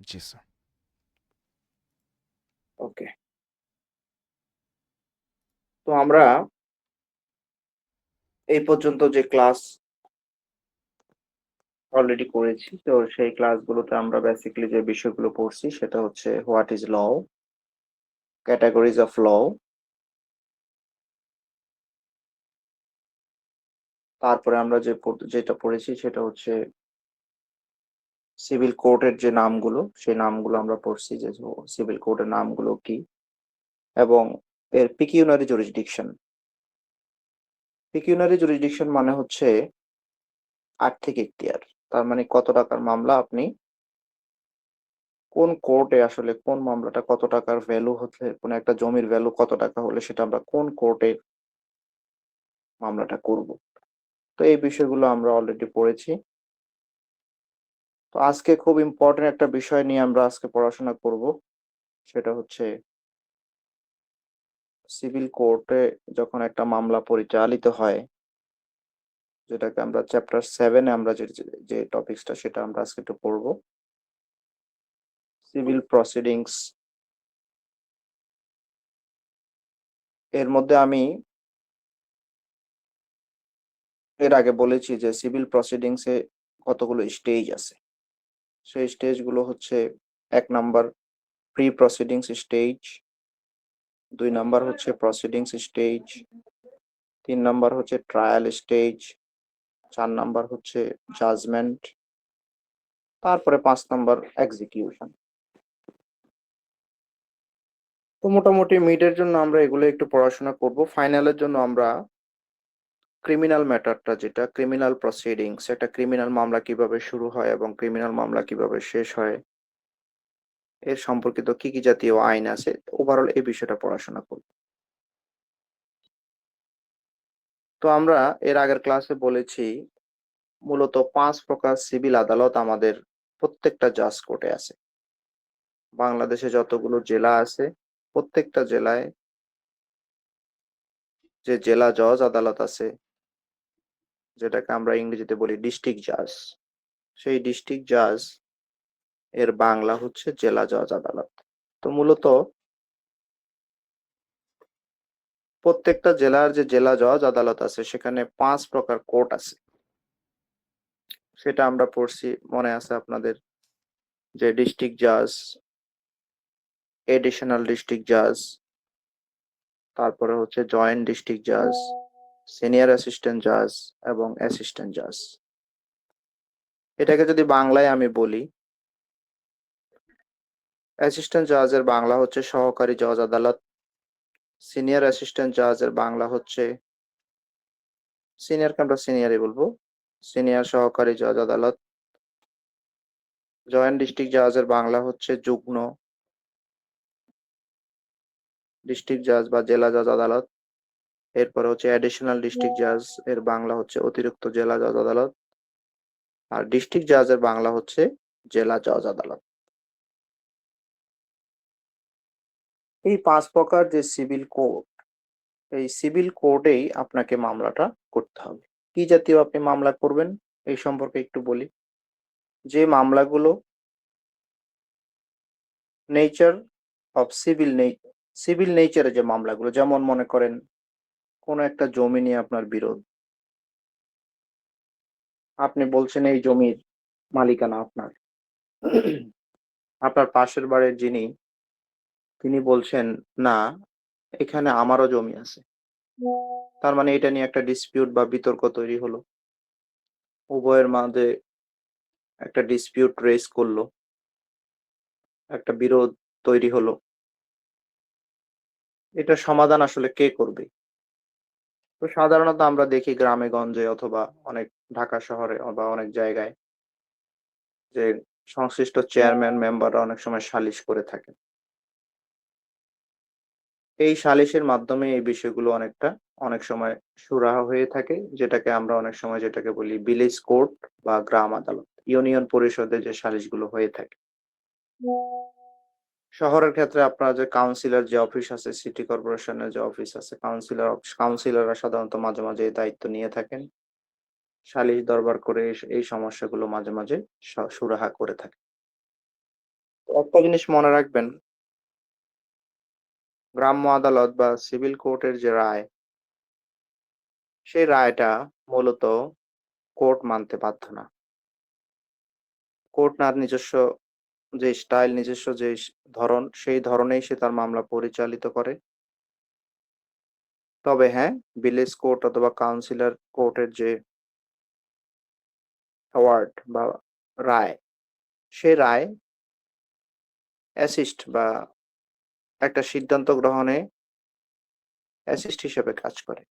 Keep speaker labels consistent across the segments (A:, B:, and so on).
A: জি sir.
B: ওকে, তো আমরা এই পর্যন্ত যে ক্লাস অলরেডি করেছি, তো সেই ক্লাসগুলোতে আমরা বেসিক্যালি যে বিষয়গুলো পড়ছি সেটা হচ্ছে what is law, categories of law, তারপরে আমরা যেটা পড়েছি সেটা হচ্ছে সিভিল কোর্টের যে নামগুলো, সেই নামগুলো আমরা পড়ছি, যে সিভিল কোর্টের নামগুলো কি এবং এর পিকিউনারি জুরিসডিকশন। পিকিউনারি জুরিসডিকশন মানে হচ্ছে আর্থিক এখতিয়ার। তার মানে কত টাকার মামলা আপনি কোন কোর্টে, আসলে কোন মামলাটা কত টাকার ভ্যালু হচ্ছে, কোন একটা জমির ভ্যালু কত টাকা হলে সেটা আমরা কোন কোর্টে মামলাটা করব। তো এই বিষয়গুলো আমরা অলরেডি পড়েছি। তো আজকে খুব ইম্পর্টেন্ট একটা বিষয় নিয়ে আমরা আজকে পড়াশোনা করব, সেটা হচ্ছে সিভিল কোর্টে যখন একটা মামলা পরিচালিত হয়, যেটাকে আমরা চ্যাপ্টার 7-এ আমরা যে টপিকসটা সেটা আমরা আজকে একটু পড়বো, সিভিল প্রসিডিংস। এর মধ্যে আমি এর আগে বলেছি যে সিভিল প্রসিডিংস এ কতগুলো স্টেজ আছে। সেই স্টেজগুলো হচ্ছে: 1 number pre proceedings stage, 2 number হচ্ছে প্রসিডিংস স্টেজ, 3 নাম্বার হচ্ছে ট্রায়াল স্টেজ, 4 নাম্বার হচ্ছে জাজমেন্ট, তারপরে 5 নাম্বার এক্সিকিউশন। তো মোটামুটি মিডের জন্য আমরা এগুলো একটু পড়াশোনা করব। ফাইনালের জন্য আমরা ক্রিমিনাল ম্যাটারটা, যেটা ক্রিমিনাল প্রসিডিংস, একটা ক্রিমিনাল মামলা কিভাবে শুরু হয় এবং ক্রিমিনাল মামলা কিভাবে শেষ হয়, এর সম্পর্কিত কি কি জাতীয় আইন আছে, ওভারঅল এই বিষয়টা পড়াশোনা করব। তো আমরা এর আগের ক্লাসে বলেছি মূলত 5 প্রকার সিভিল আদালত আমাদের প্রত্যেকটা জাজ কোর্টে আছে। বাংলাদেশে যতগুলো জেলা আছে, প্রত্যেকটা জেলায় যে জেলা জজ আদালত আছে, যেটাকে আমরা ইংরেজিতে বলি ডিস্ট্রিক্ট জাজ, সেই ডিস্ট্রিক্ট জাজ এর বাংলা হচ্ছে জেলা জজ আদালত। তো মূলত প্রত্যেকটা জেলার যে জেলা জজ আদালত আছে সেখানে 5 প্রকার কোর্ট আছে। সেটা আমরা পড়ছি, মনে আছে আপনাদের, যে ডিস্ট্রিক্ট জাজ, এডিশনাল ডিস্ট্রিক্ট জাজ, তারপরে হচ্ছে জয়েন্ট ডিস্ট্রিক্ট জাজ, সিনিয়র অ্যাসিস্ট্যান্ট জাজ এবং অ্যাসিস্ট্যান্ট জাজ। এটাকে যদি বাংলায় আমি বলি, অ্যাসিস্ট্যান্ট জাজের বাংলা হচ্ছে সহকারী জজ আদালত, সিনিয়র অ্যাসিস্ট্যান্ট জাজের বাংলা হচ্ছে, সিনিয়রকে আমরা সিনিয়রই বলবো, সিনিয়র সহকারী জজ আদালত, জয়েন্ট ডিস্ট্রিক্ট জাজের বাংলা হচ্ছে যুগ্ম ডিস্ট্রিক্ট জাজ বা জেলা জজ আদালত। এরপরে হচ্ছে অ্যাডিশনাল ডিস্ট্রিক্ট জাজ, এর বাংলা হচ্ছে অতিরিক্ত জেলা জজ আদালত। আর ডিস্ট্রিক্ট জাজের বাংলা হচ্ছে জেলা জজ আদালত। এই 5 প্রকার যে সিভিল কোর্ট, এই সিভিল কোর্টেই আপনাকে মামলাটা করতে হবে। কি জাতীয় আপনি মামলা করবেন এই সম্পর্কে একটু বলি। যে মামলাগুলো নেচার অফ সিভিল নেচারে, যে মামলাগুলো, যেমন মনে করেন কোন একটা জমি নিয়ে আপনার বিরোধ, আপনি বলছেন এই জমির মালিকানা আপনার, আপনার পাশের বাড়ির যিনি, তিনি বলছেন না, এখানে আমারও জমি আছে। তার মানে এটা নিয়ে একটা ডিসপিউট বা বিতর্ক তৈরি হলো, উভয়ের মাঝে একটা ডিসপিউট রেজ করলো, একটা বিরোধ তৈরি হলো। এটা সমাধান আসলে কে করবে? তো সাধারণত আমরা দেখি গ্রামে গঞ্জে অথবা অনেক ঢাকা শহরে বা অনেক জায়গায় যে সংশ্লিষ্ট চেয়ারম্যান মেম্বাররা অনেক সময় সালিশ করে থাকে। এই সালিশের মাধ্যমে এই বিষয়গুলো অনেক সময় সুরাহা হয়ে থাকে, যেটাকে আমরা অনেক সময় যেটাকে বলি ভিলেজ কোর্ট বা গ্রাম আদালত, ইউনিয়ন পরিষদে যে সালিশগুলো হয়ে থাকে। শহরের ক্ষেত্রে আপনার যে কাউন্সিলর যে অফিস আছে, সিটি কর্পোরেশনের যে অফিস আছে, কাউন্সিলররা সাধারণত মাঝে মাঝে এই দায়িত্ব নিয়ে থাকেন, সালিশ দরবার করে এই সমস্যাগুলো মাঝে মাঝে সুরাহা করে থাকে। একটা জিনিস মনে রাখবেন, গ্রাম্য আদালত বা সিভিল কোর্টের যে রায়, সেই রায়টা মূলত কোর্ট মানতে বাধ্য না। কোর্ট তার নিজস্ব যে স্টাইল, নিজস্ব যে ধরন, সেই ধরনেই সে তার মামলা পরিচালিত করে। তবে হ্যাঁ, ভিলেজ কোর্ট অথবা কাউন্সিলর কোর্টের যে অ্যাওয়ার্ড বা রায়, সেই রায় অ্যাসিস্ট বা একটা সিদ্ধান্ত গ্রহণে অ্যাসিস্ট হিসেবে কাজ করে।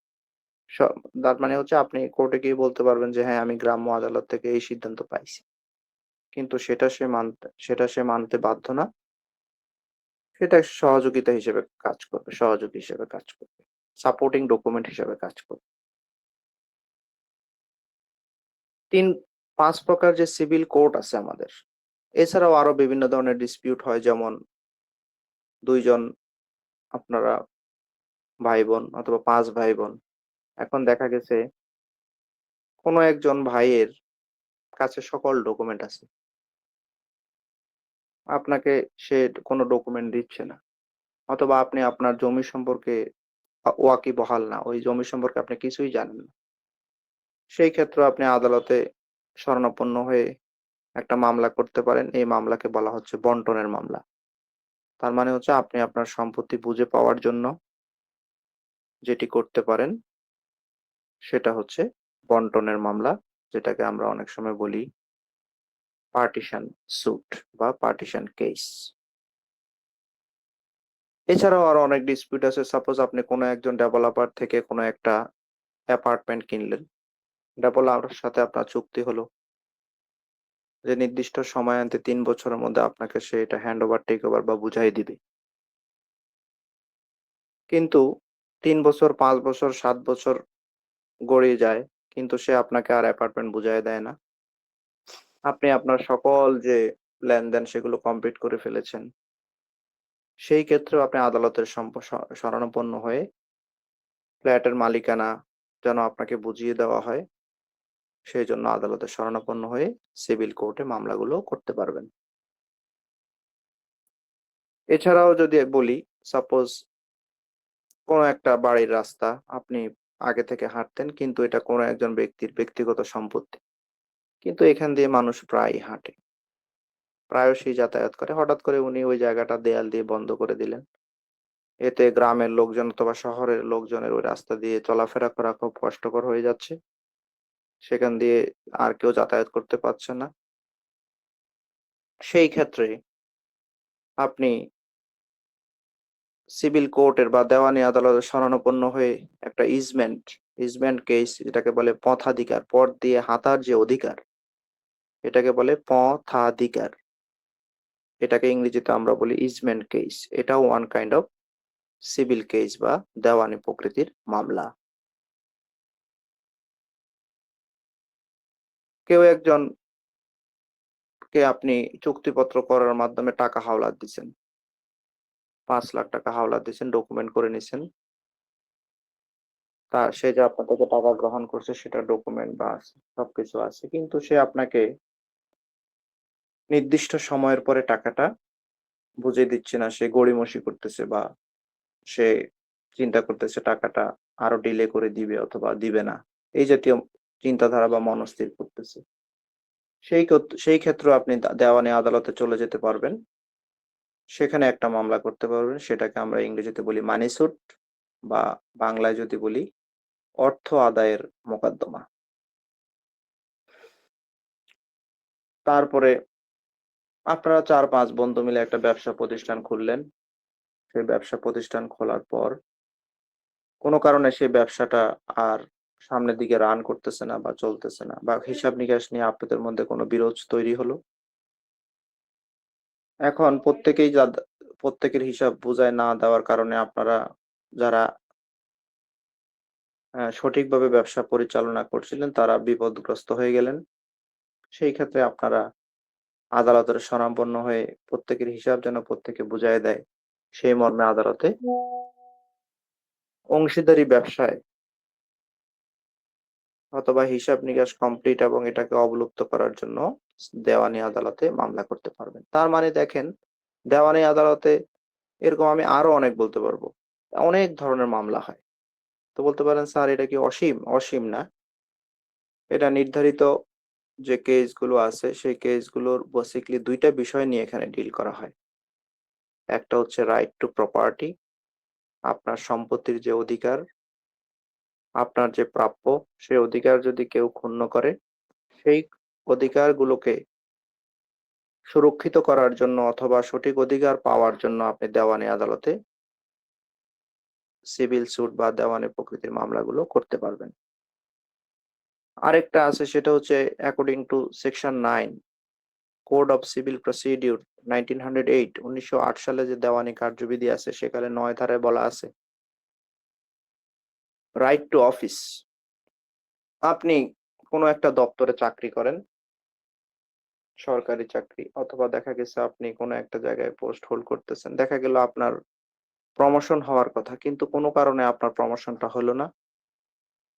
B: স তার মানে হচ্ছে আপনি কোর্টে গিয়ে বলতে পারবেন যে, "হ্যাঁ, আমি গ্রাম্য আদালত থেকে এই সিদ্ধান্ত পাইছি।" কিন্তু সেটা সে মানতে বাধ্য না। সেটা সহযোগিতা হিসেবে কাজ করবে, সহযোগী হিসেবে কাজ করবে। সাপোর্টিং ডকুমেন্ট হিসেবে কাজ করবে। ৫ প্রকার যে সিভিল কোর্ট আছে আমাদের। এছাড়াও আরো বিভিন্ন ধরনের ডিসপিউট হয়, যেমন ২ জন আপনারা ভাই-বোন অথবা ৫ ভাই-বোন। এখন দেখা গেছে কোন একজন ভাইয়ের কাছে সকল ডকুমেন্ট আছে। আপনাকে সে কোন ডকুমেন্ট দিচ্ছে না। অথবা আপনি আপনার জমি সম্পর্কে ওয়াকিবহাল না। ওই জমি সম্পর্কে আপনি কিছুই জানেন না। সেই ক্ষেত্রেও আপনি আদালতে শরণাপন্ন হয়ে একটা মামলা করতে পারেন। এই মামলাকে বলা হচ্ছে বন্টনের মামলা। তার মানে হচ্ছে আপনি আপনার সম্পত্তি বুঝে পাওয়ার জন্য যেটি করতে পারেন সেটা হচ্ছে বন্টনের মামলা, যেটাকে আমরা অনেক সময় বলি পার্টিশন স্যুট বা পার্টিশন কেস। এছাড়াও আরো অনেক ডিসপিউট আছে। সাপোজ আপনি কোনো একজন ডেভেলপার থেকে কোনো একটা অ্যাপার্টমেন্ট কিনলেন। ডেভেলপারের সাথে আপনার চুক্তি হলো যে নির্দিষ্ট সময়ান্তে ৩ বছরের মধ্যে আপনাকে সে এটা হ্যান্ডওভার, টেক ওভার বা বুঝাই দিবে। কিন্তু ৩ বছর, ৫ বছর, ৭ বছর গড়িয়ে যায়। কিন্তু সে আপনাকে আর অ্যাপার্টমেন্ট বুঝাইয়া দেয় না। আপনি আপনার সকল যে লেনদেন সেগুলো কমপ্লিট করে ফেলেছেন। সেই ক্ষেত্রেও আপনি আদালতের শরণাপন্ন হয়ে ফ্ল্যাটের মালিকানা যেন আপনাকে বুঝিয়ে দেওয়া হয়, সেজন্য আদালতের শরণাপন্ন হয়ে সিভিল কোর্টে মামলাগুলো করতে পারবেন। এছাড়াও যদি বলি, সাপোজ কোন একটা বাড়ির রাস্তা আপনি আগে থেকে হাঁটতেন, কিন্তু এটা কোন একজন ব্যক্তির ব্যক্তিগত সম্পত্তি। কিন্তু এখান দিয়ে মানুষ প্রায়ই হাঁটে। প্রায়শই যাতায়াত করে। হঠাৎ করে উনি ওই জায়গাটা দেয়াল দিয়ে বন্ধ করে দিলেন। এতে গ্রামের লোকজন অথবা শহরের লোকজনের ওই রাস্তা দিয়ে চলাফেরা করা খুব কষ্টকর হয়ে যাচ্ছে। সেখান দিয়ে আর কেউ যাতায়াত করতে পারছে না। সেই ক্ষেত্রে আপনি সিভিল কোর্টের বা দেওয়ানি আদালতের শরণাপন্ন হয়ে একটা ইজমেন্ট কেস, যেটাকে বলে পথাধিকার, পথ দিয়ে হাঁটার যে অধিকার, এটাকে বলে পথাধিকার। এটাকে ইংরেজিতে আমরা বলি ইজমেন্ট কেস। এটাও one kind of civil case বা দেওয়ানি প্রকৃতির মামলা। কেউ একজনকে আপনি চুক্তিপত্র করার মাধ্যমে টাকা হাওলাত দিছেন। ৳৫,০০,০০০ হাওলাত দিছেন, ডকুমেন্ট করে নিছেন। সে যে আপনার থেকে টাকা গ্রহণ করছে সেটার ডকুমেন্ট বা সবকিছু আছে। কিন্তু সে আপনাকে নির্দিষ্ট সময়ের পরে টাকাটা বুঝিয়ে দিচ্ছে না। সে গড়িমসি করতেছে বা সে চিন্তা করতেছে টাকাটা আরো ডিলে করে দিবে অথবা দিবে না। এই জাতীয় চিন্তাধারা বা মনস্থির করতেছে। সেই ক্ষেত্রেও আপনি দেওয়ানি আদালতে চলে যেতে পারবেন। সেখানে একটা মামলা করতে পারবেন। সেটাকে আমরা ইংরেজিতে বলি মানি স্যুট বা বাংলায় যদি বলি অর্থ আদায়ের মোকদ্দমা। তারপরে আপনারা ৪-৫ বন্ধু মিলে একটা ব্যবসা প্রতিষ্ঠান খুললেন। সেই ব্যবসা প্রতিষ্ঠান খোলার পর কোন কারণে সেই ব্যবসাটা আর সামনের দিকে রান করতেছে না বা চলতেছে না, বা হিসাব-নিকাশ নিয়ে আপনাদের মধ্যে কোনো বিরোধ তৈরি হলো। এখন প্রত্যেকের হিসাব বুঝায় না দেওয়ার কারণে আপনারা যারা সঠিকভাবে ব্যবসা পরিচালনা করছিলেন তারা বিপদগ্রস্ত হয়ে গেলেন। সেই ক্ষেত্রে আপনারা আদালতের শরণাপন্ন হয়ে প্রত্যেকের হিসাব যেন প্রত্যেকে বুঝাইয়া দেয়, সেই মর্মে আদালতে অংশীদারি ব্যবসায় অথবা হিসাব-নিকাশ কমপ্লিট এবং এটাকে অবলুপ্ত করার জন্য দেওয়ানি আদালতে মামলা করতে পারবেন। তার মানে দেখেন, দেওয়ানি আদালতে এরকম আমি আরো অনেক বলতে পারবো। অনেক ধরনের মামলা হয়। তো বলতে পারেন স্যার এটা কি অসীম? অসীম না। এটা নির্ধারিত যে কেসগুলো আছে সেই কেসগুলোর বেসিক্যালি ২ টা বিষয় নিয়ে এখানে ডিল করা হয়। একটা হচ্ছে রাইট টু প্রপার্টি, আপনার সম্পত্তির যে অধিকার, আপনার যে প্রাপ্য সেই অধিকার যদি কেউ ক্ষুণ্ণ করে, সেই অধিকারগুলোকে সুরক্ষিত করার জন্য অথবা সঠিক অধিকার পাওয়ার জন্য আপনি দেওয়ানি আদালতে সিভিল স্যুট বা দেওয়ানি প্রকৃতির মামলাগুলো করতে পারবেন। আরেকটা আছে সেটা হচ্ছে according to section 9 code of civil procedure 1908 সালে যে দেওয়ানি কার্যবিধি আছে সেখানে ৯ ধারায় বলা আছে রাইট টু অফিস। আপনি কোনো একটা দপ্তরে চাকরি করেন, সরকারি চাকরি, অথবা দেখা গেছে আপনি কোনো একটা জায়গায় পোস্ট হোল্ড করতেছেন। দেখা গেল আপনার প্রমোশন হওয়ার কথা কিন্তু কোনো কারণে আপনার প্রমোশনটা হলো না।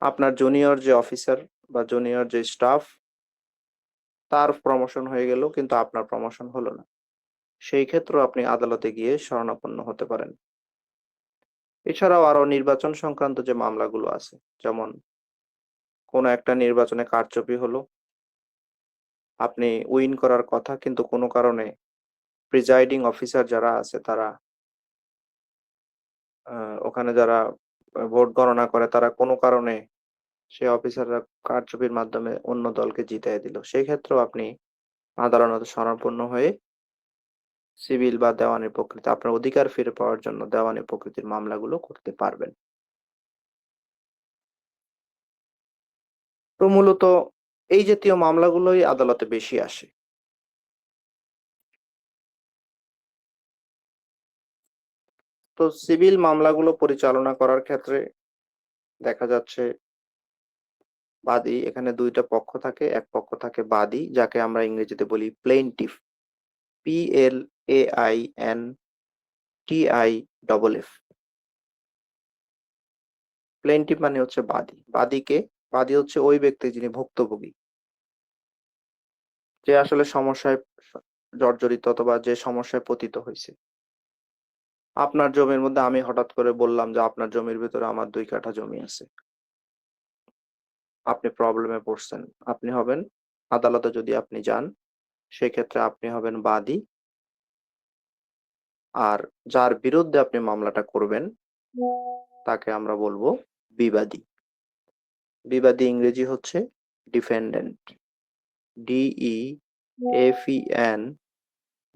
B: আপনার জুনিয়র যে অফিসার বা জুনিয়র যে স্টাফ তার প্রমোশন হয়ে গেল কিন্তু আপনার প্রমোশন হলো না। সেই ক্ষেত্রেও আপনি আদালতে গিয়ে শরণাপন্ন হতে পারেন। এছাড়াও আরো নির্বাচন সংক্রান্ত যে মামলাগুলো আছে, যেমন কোনো একটা নির্বাচনে কারচুপি হলো, আপনি উইন করার কথা কিন্তু কোনো কারণে প্রিজাইডিং অফিসার যারা আছে তারা ওখানে যারা ভোট গণনা করে তারা কোনো কারণে সেই অফিসাররা কারচুপির মাধ্যমে অন্য দলকে জিতাইয়া দিল। সেই ক্ষেত্রেও আপনি আদালতে শরণাপন্ন হয়ে সিভিল বা দেওয়ানি প্রকৃতি আপনার অধিকার ফিরে পাওয়ার জন্য দেওয়ানি প্রকৃতির মামলাগুলো করতে পারবেন। তো মূলত এই জাতীয় মামলাগুলোই আদালতে বেশি আসে। তো সিভিল মামলাগুলো পরিচালনা করার ক্ষেত্রে দেখা যাচ্ছে বাদী এখানে ২ টা পক্ষ থাকে। এক পক্ষ থাকে বাদী যাকে আমরা ইংরেজিতে বলি প্লেইনটিফ। PLAINTIFF। প্লেইনটিফ মানে হচ্ছে বাদী। বাদী কে? বাদী হচ্ছে ওই ব্যক্তি যিনি ভুক্তভোগী। যে আসলে সমস্যায় জর্জরিত অথবা যে সমস্যায় পতিত হইছে। আপনার জমির মধ্যে আমি হঠাৎ করে বললাম যে আপনার জমির ভেতরে আমার ২ কাঠা জমি আছে। আপনি প্রবলেমে পড়ছেন। আপনি হবেন আদালতে যদি আপনি যান, সেক্ষেত্রে আপনি হবেন বাদী। আর যার বিরুদ্ধে আপনি মামলাটা করবেন তাকে আমরা বলবো বিবাদী। বিবাদী ইংরেজি হচ্ছে ডিফেন্ডেন্ট।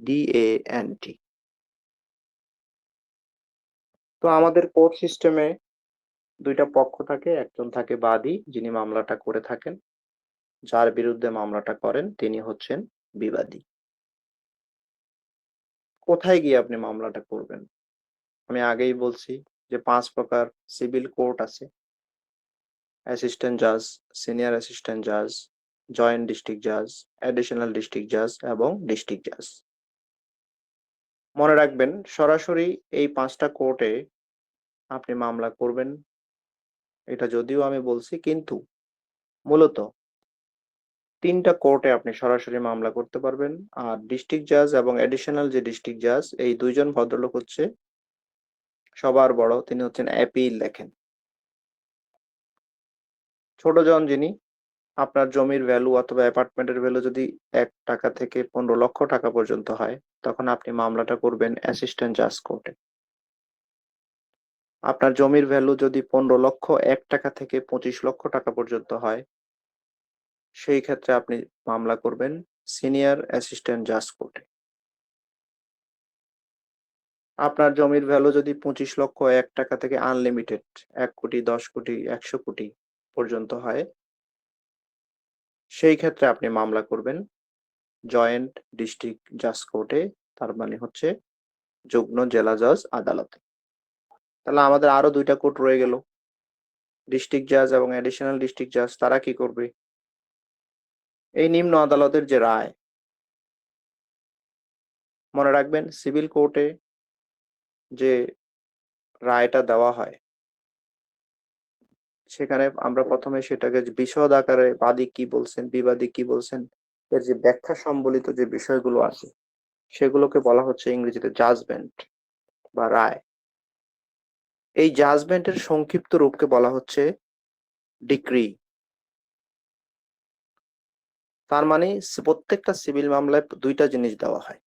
B: DEFENDANT। তো আমাদের কোর্ট সিস্টেমে ২ টা পক্ষ থাকে। একজন থাকে বাদী যিনি মামলাটা করে থাকেন। যার বিরুদ্ধে মামলাটা করেন তিনি হচ্ছেন বিবাদী। কোথায় গিয়ে আপনি মামলাটা করবেন? আমি আগেই বলছি যে ৫ প্রকার সিভিল কোর্ট আছে। অ্যাসিস্ট্যান্ট জাজ, সিনিয়র অ্যাসিস্ট্যান্ট জাজ, জয়েন্ট ডিস্ট্রিক্ট জাজ, অ্যাডিশনাল ডিস্ট্রিক্ট জাজ এবং ডিস্ট্রিক্ট জাজ। মনে রাখবেন সরাসরি এই ৫ টা কোর্টে আপনি মামলা করবেন, এটা যদিও আমি বলছি কিন্তু মূলত ৩ টা কোর্টে আপনি সরাসরি মামলা করতে পারবেন। আর ডিস্ট্রিক্ট জাজ এবং অ্যাডিশনাল যে ডিস্ট্রিক্ট জাজ এই ২ জন ভদ্রলোক হচ্ছে সবার বড়, তিনি হচ্ছেন অ্যাপিল লেখেন। ছোট জন যিনি আপনার জমির ভ্যালু অথবা অ্যাপার্টমেন্টের ভ্যালু যদি ৳১ থেকে ১৫ লক্ষ টাকা পর্যন্ত হয়, তখন আপনি মামলাটা করবেন অ্যাসিস্ট্যান্ট জাজ কোর্টে। আপনার জমির ভ্যালু যদি ১৫ লক্ষ ৳১ থেকে ২৫ লক্ষ টাকা পর্যন্ত হয়, সেই ক্ষেত্রে আপনি মামলা করবেন সিনিয়র অ্যাসিস্ট্যান্ট জাজ কোর্টে। আপনার জমির ভ্যালু যদি ২৫ লক্ষ ৳১ থেকে আনলিমিটেড ১ কোটি, ১০ কোটি, ১০০ কোটি পর্যন্ত হয়, সেই ক্ষেত্রে আপনি মামলা করবেন জয়েন্ট ডিস্ট্রিক্ট জাজ কোর্টে, তার মানে হচ্ছে যুগ্ম জেলা জজ আদালতে। তাহলে আমাদের আরো ২ টা কোর্ট রয়ে গেল। ডিস্ট্রিক্ট জাজ এবং অ্যাডিশনাল ডিস্ট্রিক্ট জাজ তারা কি করবে? এই নিম্ন আদালতের যে রায়, মনে রাখবেন সিভিল কোর্টে যে রায়টা দেওয়া হয় সেখানে আমরা ১ম এ সেটাকে যে বিশদ আকারে বাদী কি বলছেন, বিবাদী কি বলছেন এর যে ব্যাখ্যা সম্বলিত যে বিষয়গুলো আছে সেগুলোকে বলা হচ্ছে ইংরেজিতে জাজমেন্ট বা রায়। এই জাজমেন্টের সংক্ষিপ্ত রূপকে বলা হচ্ছে ডিক্রি। তার মানে প্রত্যেকটা সিভিল মামলায় দুইটা জিনিস দেওয়া হয়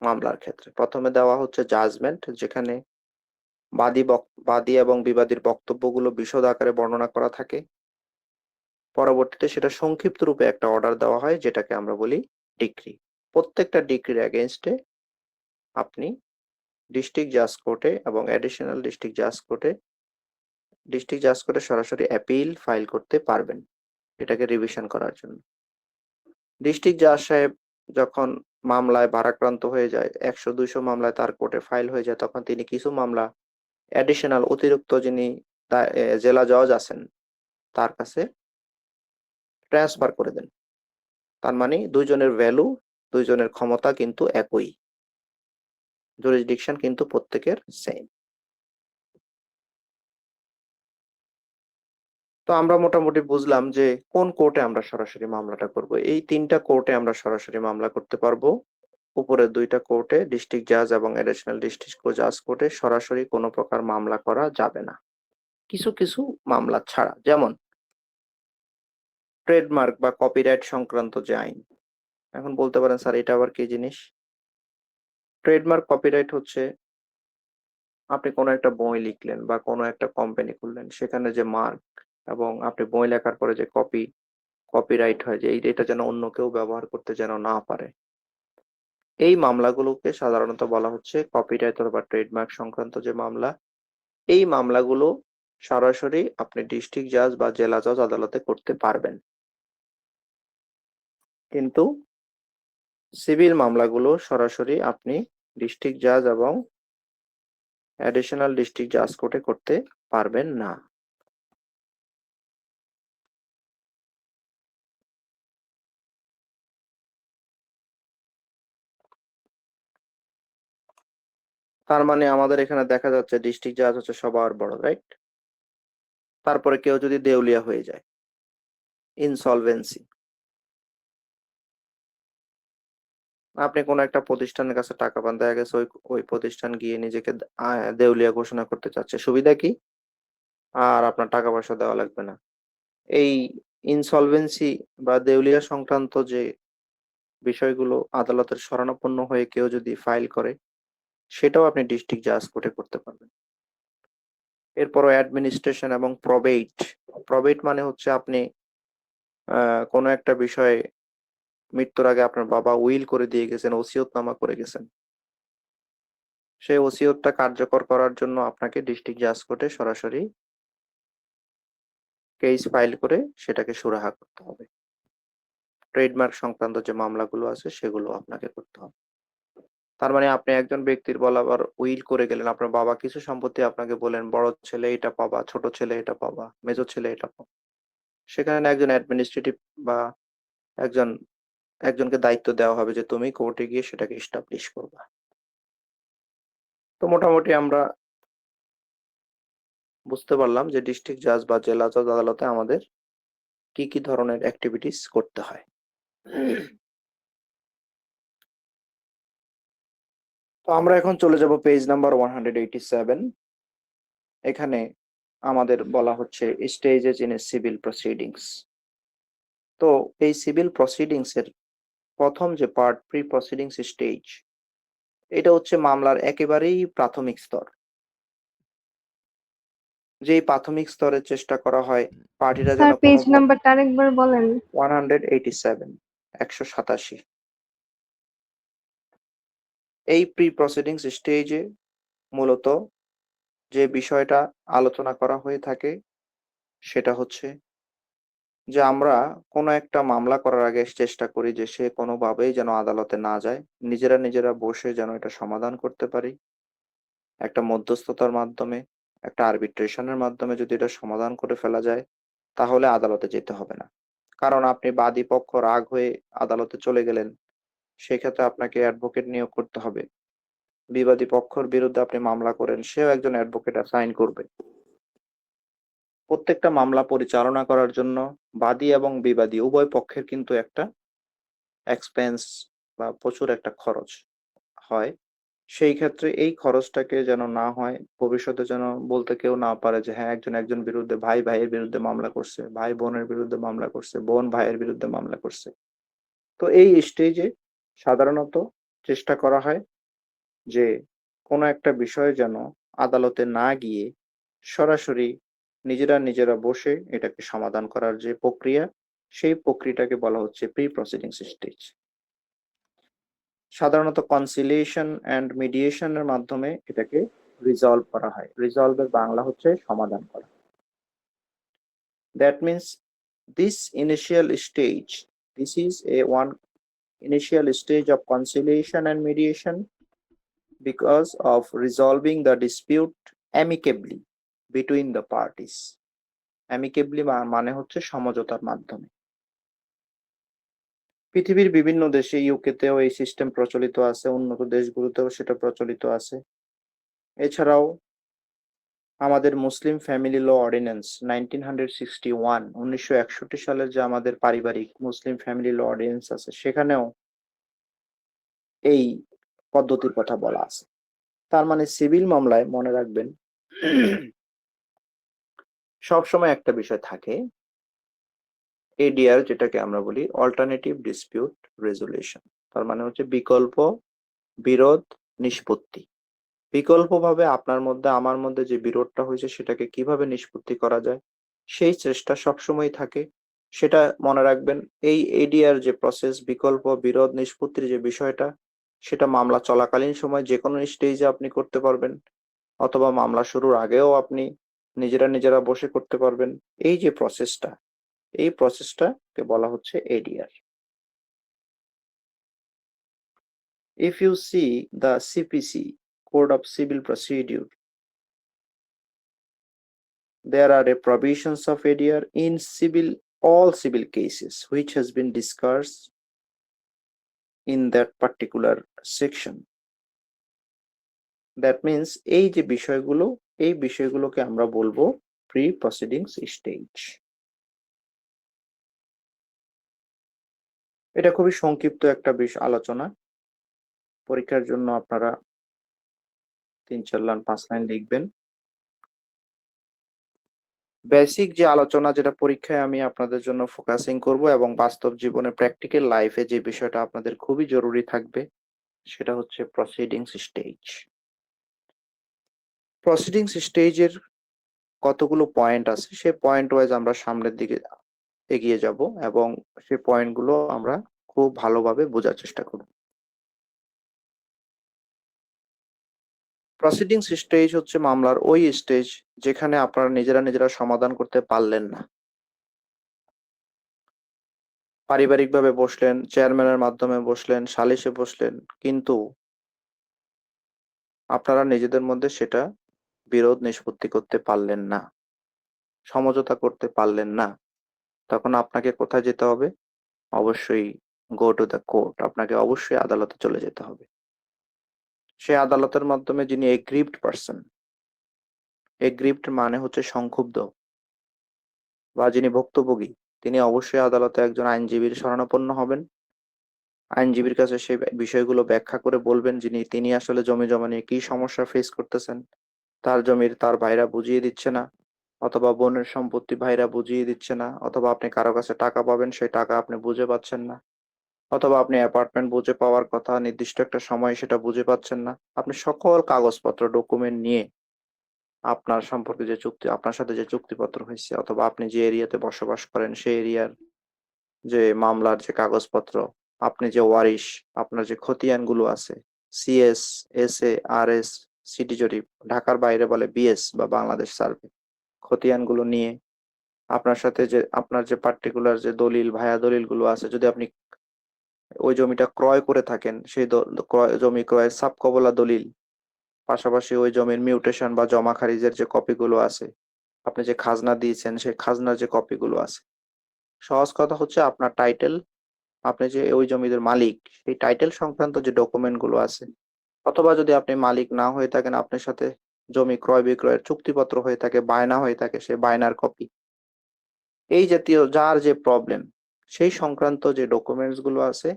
B: মামলার ক্ষেত্রে। প্রথমে দেওয়া হচ্ছে জাজমেন্ট, যেখানে বাদী এবং বিবাদীর বক্তব্যগুলো বিশদ আকারে বর্ণনা করা থাকে। পরবর্তীতে সেটা সংক্ষিপ্ত রূপে একটা অর্ডার দেওয়া হয়, যেটাকে আমরা বলি ডিক্রি। প্রত্যেকটা ডিক্রির এগেইনস্টে আপনি ডিস্ট্রিক্ট জাজ কোর্টে এবং অ্যাডিশনাল ডিস্ট্রিক্ট জাজ কোর্টে সরাসরি অ্যাপিল ফাইল করতে পারবেন এটাকে রিভিশন করার জন্য। ডিস্ট্রিক্ট জাজ সাহেব যখন মামলায় ভারাক্রান্ত হয়ে যায়, 100-200 মামলায় তার কোর্টে ফাইল হয়ে যায়, তখন তিনি কিছু মামলা অ্যাডিশনাল অতিরিক্ত যিনি জেলা জজ আছেন তার কাছে ট্রান্সফার করে দেন। তার মানে দুইজনের ভ্যালু, দুইজনের ক্ষমতা কিন্তু একই, জুরিসডিকশন কিন্তু প্রত্যেকের সেম। তো আমরা মোটামুটি বুঝলাম যে কোন কোর্টে আমরা সরাসরি মামলাটা করব। এই 3টা কোর্টে আমরা সরাসরি মামলা করতে পারবো। উপরের 2টা কোর্টে, ডিস্ট্রিক্ট জাজ এবং অ্যাডিশনাল ডিস্ট্রিক্ট জাজ কোর্টে সরাসরি কোনো প্রকার মামলা করা যাবে না, কিছু কিছু মামলা ছাড়া। যেমন ট্রেডমার্ক বা কপিরাইট সংক্রান্ত যে আইন। এখন বলতে পারেন স্যার এটা আবার কি জিনিস? ট্রেডমার্ক কপিরাইট হচ্ছে আপনি কোনো একটা বই লিখলেন বা কোনো একটা কোম্পানি খুললেন, সেখানে যে মার্ক এবং আপনি বই লেখার পরে যে কপিরাইট হয়, যে এটা যেন অন্য কেউ ব্যবহার করতে যেন না পারে, এই মামলাগুলোকে সাধারণত বলা হচ্ছে কপিরাইট অথবা ট্রেডমার্ক সংক্রান্ত যে মামলা। এই মামলাগুলো সরাসরি আপনি ডিস্ট্রিক্ট জাজ বা জেলা জজ আদালতে করতে পারবেন, কিন্তু সিভিল মামলাগুলো সরাসরি আপনি ডিস্ট্রিক্ট জাজ এবং অ্যাডিশনাল ডিস্ট্রিক্ট জাজ কোর্টে করতে পারবেন না। তার মানে আমাদের এখানে দেখা যাচ্ছে ডিস্ট্রিক্ট জাজ হচ্ছে সবার বড়, রাইট? তারপরে কেউ যদি দেউলিয়া হয়ে যায়, ইনসলভেন্সি, আপনি কোন একটা প্রতিষ্ঠানের কাছে টাকা পান, দেখা গেছে ওই প্রতিষ্ঠান গিয়ে নিজেকে দেউলিয়া ঘোষণা করতে চাচ্ছে, সুবিধা কি? আর আপনার টাকা পয়সা দেওয়া লাগবে না। এই ইনসলভেন্সি বা দেউলিয়া সংক্রান্ত যে বিষয়গুলো আদালতের শরণাপন্ন হয়ে কেউ যদি ফাইল করে, সেটাও আপনি ডিস্ট্রিক্ট জাজ কোর্টে করতে পারবেন। এরপরও অ্যাডমিনিস্ট্রেশন এবং প্রবেট। প্রবেট মানে হচ্ছে আপনি কোনো একটা বিষয়ে মৃত্যুর আগে আপনার বাবা উইল করে দিয়ে গেছেন, ওসিয়তনামা করে গেছেন, সেই ওসিয়তটা কার্যকর করার জন্য আপনাকে ডিস্ট্রিক্ট জাজ কোর্টে সরাসরি কেস ফাইল করে সেটাকে সুরাহা করতে হবে। ট্রেডমার্ক সংক্রান্ত যে মামলাগুলো আছে সেগুলো আপনাকে করতে হবে। তার মানে আপনি একজন ব্যক্তির বলাবার উইল করে গেলেন, আপনার বাবা কিছু সম্পত্তি আপনাকে বলেন, বড় ছেলে এটা পাবা, ছোট ছেলে এটা পাবা, মেজর ছেলে এটা পাবা। সেখানে একজন অ্যাডমিনিস্ট্রেটিভ বা একজন একজনকে দায়িত্ব দেওয়া হবে যে তুমি কোর্টে গিয়ে সেটাকে এস্টাবলিশ করবা। তো মোটামুটি আমরা বুঝতে পারলাম যে ডিস্ট্রিক্ট জাজ বা জেলা জজ আদালতে আমাদের কি কি ধরনের অ্যাক্টিভিটিস করতে হয়। তো আমরা এখন চলে যাব পেজ নাম্বার 187। এখানে আমাদের বলা হচ্ছে stages in a civil proceedings. তো এই সিভিল প্রসিডিংস এর প্রথম যে পার্ট, প্রি প্রসিডিংস স্টেজ, এটা হচ্ছে মামলার একেবারেই প্রাথমিক স্তর। যেই প্রাথমিক স্তরে চেষ্টা করা হয় পার্টিরা যেন
A: স্যার পেজ নাম্বারটা আরেকবার বলেন।
B: 187, 187। এই প্রি প্রসিডিংস স্টেজে মূলত যে বিষয়টা আলোচনা করা হয়ে থাকে সেটা হচ্ছে যে আমরা কোনো একটা মামলা করার আগে চেষ্টা করি যে সে কোনোভাবেই যেন আদালতে না যায়, নিজেরা বসে যেন এটা সমাধান করতে পারি। একটা মধ্যস্থতার মাধ্যমে, একটা আরবিট্রেশনের মাধ্যমে যদি এটা সমাধান করে ফেলা যায়, তাহলে আদালতে যেতে হবে না। কারণ আপনি বাদী পক্ষ রাগ হয়ে আদালতে চলে গেলেন, সেক্ষেত্রে আপনাকে অ্যাডভোকেট নিয়োগ করতে হবে। বিবাদী পক্ষের বিরুদ্ধে আপনি মামলা করেন, সেও একজন অ্যাডভোকেট অ্যাসাইন করবে। প্রত্যেকটা মামলা পরিচালনা করার জন্য বাদী এবং বিবাদী উভয় পক্ষের কিন্তু একটা এক্সপেন্স বা প্রচুর একটা খরচ। হয়, সেই ক্ষেত্রে এই খরচটাকে যেন না হয়, ভবিষ্যতে যেন বলতে কেউ না পারে যে হ্যাঁ একজন বিরুদ্ধে, ভাই ভাইয়ের বিরুদ্ধে মামলা করছে, ভাই বোনের বিরুদ্ধে মামলা করছে, বোন ভাইয়ের বিরুদ্ধে মামলা করছে। তো এই স্টেজে সাধারণত চেষ্টা করা হয় যে কোনো একটা বিষয় যেন আদালতে না গিয়ে সরাসরি নিজেরা বসে এটাকে সমাধান করার যে প্রক্রিয়া, সেই প্রক্রিয়াটাকে বলা হচ্ছে প্রি প্রসিডিংস স্টেজ। সাধারণত কনসিলিয়েশন অ্যান্ড মিডিয়েশনের মাধ্যমে এটাকে রিজলভ করা হয়। রিজলভের বাংলা হচ্ছে সমাধান করা। That means this initial stage, this is a one initial stage of conciliation and mediation because of resolving the dispute amicably between the parties. Amicably মানে হচ্ছে সমঝোতার মাধ্যমে। পৃথিবীর বিভিন্ন দেশে, ইউকেতেও এই সিস্টেম প্রচলিত আছে, উন্নত দেশগুলোতেও সেটা প্রচলিত আছে। এছাড়াও আমাদের মুসলিম ফ্যামিলি ল অর্ডিন্যান্স 1961 সালের যে আমাদের পারিবারিক মুসলিম ফ্যামিলি ল অর্ডিন্যান্স আছে, সেখানেও এই পদ্ধতির কথা বলা আছে। তার মানে সিভিল মামলায় মনে রাখবেন সবসময় একটা বিষয় থাকে, এডিআর যেটাকে আমরা বলি অল্টারনেটিভ ডিসপিউট রেজুলেশন। তার মানে হচ্ছে বিকল্প বিরোধ নিষ্পত্তি। বিকল্পভাবে আপনার মধ্যে আমার মধ্যে যে বিরোধটা হয়েছে সেটাকে কিভাবে নিষ্পত্তি করা যায়, সেই চেষ্টা সবসময় থাকে। সেটা মনে রাখবেন, এই এডিআর যে প্রসেস, বিকল্প বিরোধ নিষ্পত্তির যে বিষয়টা, সেটা মামলা চলাকালীন সময় যে কোনো স্টেজে আপনি করতে পারবেন, অথবা মামলা শুরুর আগেও আপনি নিজেরা বসে করতে পারবেন। এই যে প্রসেসটা, এই প্রসেসটাকে বলা হচ্ছে ADR. If you see the CPC, Code of Civil Procedure, there are a provisions of ADR in all civil cases which has been discussed in that particular section. That means এই যে বিষয়গুলো, এই বিষয়গুলোকে আমরা বলবো প্রি প্রসিডিংস স্টেজ। এটা খুবই সংক্ষিপ্ত একটা আলোচনা। পরীক্ষার জন্য আপনারা 3-4 লাইন 5 লাইন লিখবেন। বেসিক যে আলোচনা, যেটা পরীক্ষায় আমি আপনাদের জন্য ফোকাসিং করব এবং বাস্তব জীবনে প্র্যাকটিক্যাল লাইফে যে বিষয়টা আপনাদের খুবই জরুরি থাকবে, সেটা হচ্ছে প্রসিডিংস স্টেজ। প্রসিডিংস স্টেজের কতগুলো পয়েন্ট আছে, সেই পয়েন্ট ওয়াইজ আমরা সামনের দিকে এগিয়ে যাব এবং সেই পয়েন্টগুলো আমরা খুব ভালোভাবে বোঝার চেষ্টা করব। প্রসিডিংস স্টেজ হচ্ছে মামলার ওই স্টেজ যেখানে আপনারা নিজেরা সমাধান করতে পারলেন না। পারিবারিকভাবে বসলেন, চেয়ারম্যানের মাধ্যমে বসলেন, সালিশে বসলেন, কিন্তু আপনারা নিজেদের মধ্যে সেটা বিরোধ নিষ্পত্তি করতে পারলেন না, সমঝোতা করতে পারলেন না। তখন আপনাকে কোথায় যেতে হবে? অবশ্যই গো টু দ্য কোর্ট। আপনাকে অবশ্যই আদালতে চলে যেতে হবে। সেই আদালতের মাধ্যমে যিনি এগ্রিভড পার্সন, এগ্রিভড মানে হচ্ছে সংক্ষুব্ধ বা যিনি ভুক্তভোগী, তিনি অবশ্যই আদালতে একজন আইনজীবীর শরণাপন্ন হবেন। আইনজীবীর কাছে সেই বিষয়গুলো ব্যাখ্যা করে বলবেন তিনি আসলে জমি জমা নিয়ে কি সমস্যা ফেস করতেছেন। তার জমির তার ভাইরা বুঝিয়ে দিচ্ছে না, অথবা বোনের সম্পত্তি ভাইরা বুঝিয়ে দিচ্ছে না, অথবা আপনি কারো কাছে টাকা পাবেন, সেই টাকা আপনি বুঝে পাচ্ছেন না, অথবা আপনি অ্যাপার্টমেন্ট বুঝে পাওয়ার কথা নির্দিষ্ট একটা সময় সেটা বুঝে পাচ্ছেন না। আপনি সকল কাগজপত্র ডকুমেন্ট নিয়ে আপনার সম্পর্কে যে চুক্তি, আপনার সাথে যে চুক্তিপত্র হয়েছে, অথবা আপনি যে এরিয়াতে বসবাস করেন সেই এরিয়ার যে মামলার যে কাগজপত্র, আপনি যে ওয়ারিশ, আপনার যে খতিয়ানগুলো আছে, সিএস, এসএ, আরএস, সিটি জরিপ, ঢাকার বাইরে বলে বিএস বা বাংলাদেশ সার্ভে, খতিয়ানগুলো নিয়ে আপনার সাথে যে আপনার যে পার্টিকুলার যে দলিল, ভায়া দলিলগুলো আছে, যদি আপনি ওই জমিটা ক্রয় করে থাকেন, সেই জমি ক্রয়ের সাব কবলা দলিল, পাশাপাশি ওই জমির মিউটেশন বা জমা খারিজের যে কপিগুলো আছে, আপনি যে খাজনা দিয়েছেন সেই খাজনার যে কপিগুলো আছে। সহজ কথা হচ্ছে আপনার টাইটেল, আপনি যে ওই জমির মালিক, সেই টাইটেল সংক্রান্ত যে ডকুমেন্ট গুলো আছে, অথবা যদি আপনি মালিক না হয়ে থাকেন, আপনার সাথে জমি ক্রয় বিক্রয়ের চুক্তিপত্র হয়ে থাকে, বায়না হয়ে থাকে, সেই বায়নার কপি, এই জাতীয় যার যে প্রবলেম, সেই সংক্রান্ত যে ডকুমেন্টস গুলো আছে,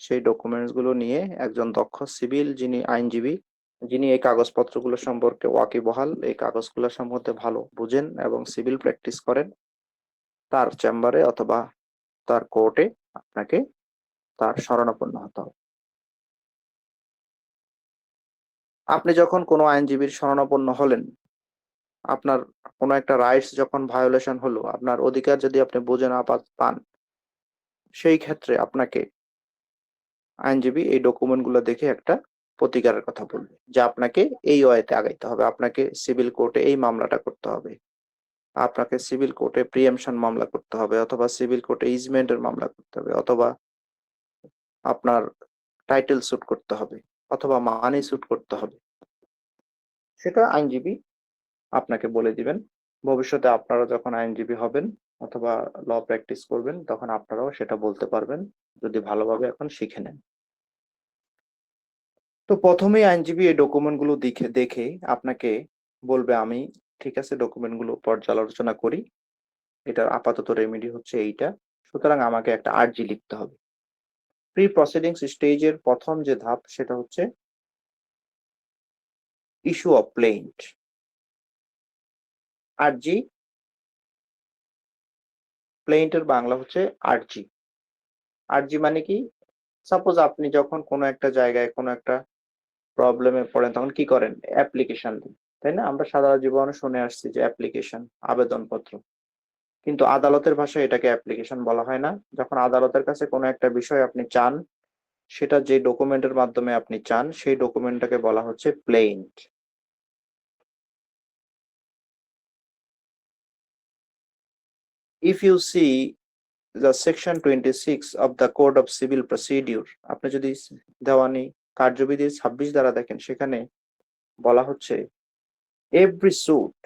B: সেই ডকুমেন্টস গুলো নিয়ে একজন দক্ষ সিভিল যিনি আইনজীবী, যিনি এই কাগজপত্রগুলো সম্পর্কে ওয়াকিবহাল, এই কাগজগুলো সম্বন্ধে ভালো বুঝেন এবং সিভিল প্র্যাকটিস করেন, তার চেম্বারে অথবা তার কোর্টে আপনাকে তার শরণাপন্ন হতে হবে। আপনি যখন কোনো আইনজীবীর শরণাপন্ন হলেন, আপনার কোনো একটা রাইটস যখন ভায়োলেশন হলো, আপনার অধিকার যদি আপনি বুঝে না পান, সেই ক্ষেত্রে আপনাকে আইনজীবী এই ডকুমেন্টগুলো দেখে একটা প্রতিকারের কথা বলবে যে আপনাকে এই ওয়েতে আগাইতে হবে, আপনাকে সিভিল কোর্টে এই মামলাটা করতে হবে, আপনাকে সিভিল কোর্টে প্রিএমশন মামলা করতে হবে, অথবা সিভিল কোর্টে ইজমেন্টের মামলা করতে হবে, অথবা আপনার টাইটেল স্যুট করতে হবে, অথবা মানি স্যুট করতে হবে। সেটা আইনজীবী আপনাকে বলে দিবেন। ভবিষ্যতে আপনারা যখন আইনজীবী হবেন অথবা ল প্র্যাকটিস করবেন, তখন আপনারাও সেটা বলতে পারবেন যদি ভালোভাবে এখন শিখে নেন। তো প্রথমেই আইনজীবী এই ডকুমেন্টগুলো দেখে আপনাকে বলবে, আমি ঠিক আছে ডকুমেন্টগুলো পর্যালোচনা করি, এটার আপাতত রেমেডি হচ্ছে এইটা, সুতরাং আমাকে একটা আর্জি লিখতে হবে। প্রি প্রসিডিংস স্টেজের প্রথম যে ধাপ সেটা হচ্ছে ইস্যু অফ প্লেইন্ট। আর্জি, প্লেইন্টের বাংলা হচ্ছে আর্জি। আর্জি মানে কি? সাপোজ আপনি যখন কোনো একটা জায়গায় কোনো একটা প্রবলেমে পড়েন, তখন কি করেন? অ্যাপ্লিকেশন দেন, তাই না? আমরা সাধারণ জীবনে শুনে আসছি যে অ্যাপ্লিকেশন, আবেদনপত্র। কিন্তু আদালতের ভাষায় এটাকে অ্যাপ্লিকেশন বলা হয় না। যখন আদালতের কাছে কোনো একটা বিষয় আপনি চান, সেটা যে ডকুমেন্টের মাধ্যমে আপনি চান, সেই ডকুমেন্টটাকে বলা হচ্ছে প্লেইন্ট। If you see the section 26 of the Code of Civil Procedure, আপনি যদি দেওয়ানি কার্যবিধির 26 ধারা দেখেন, সেখানে বলা হচ্ছে every suit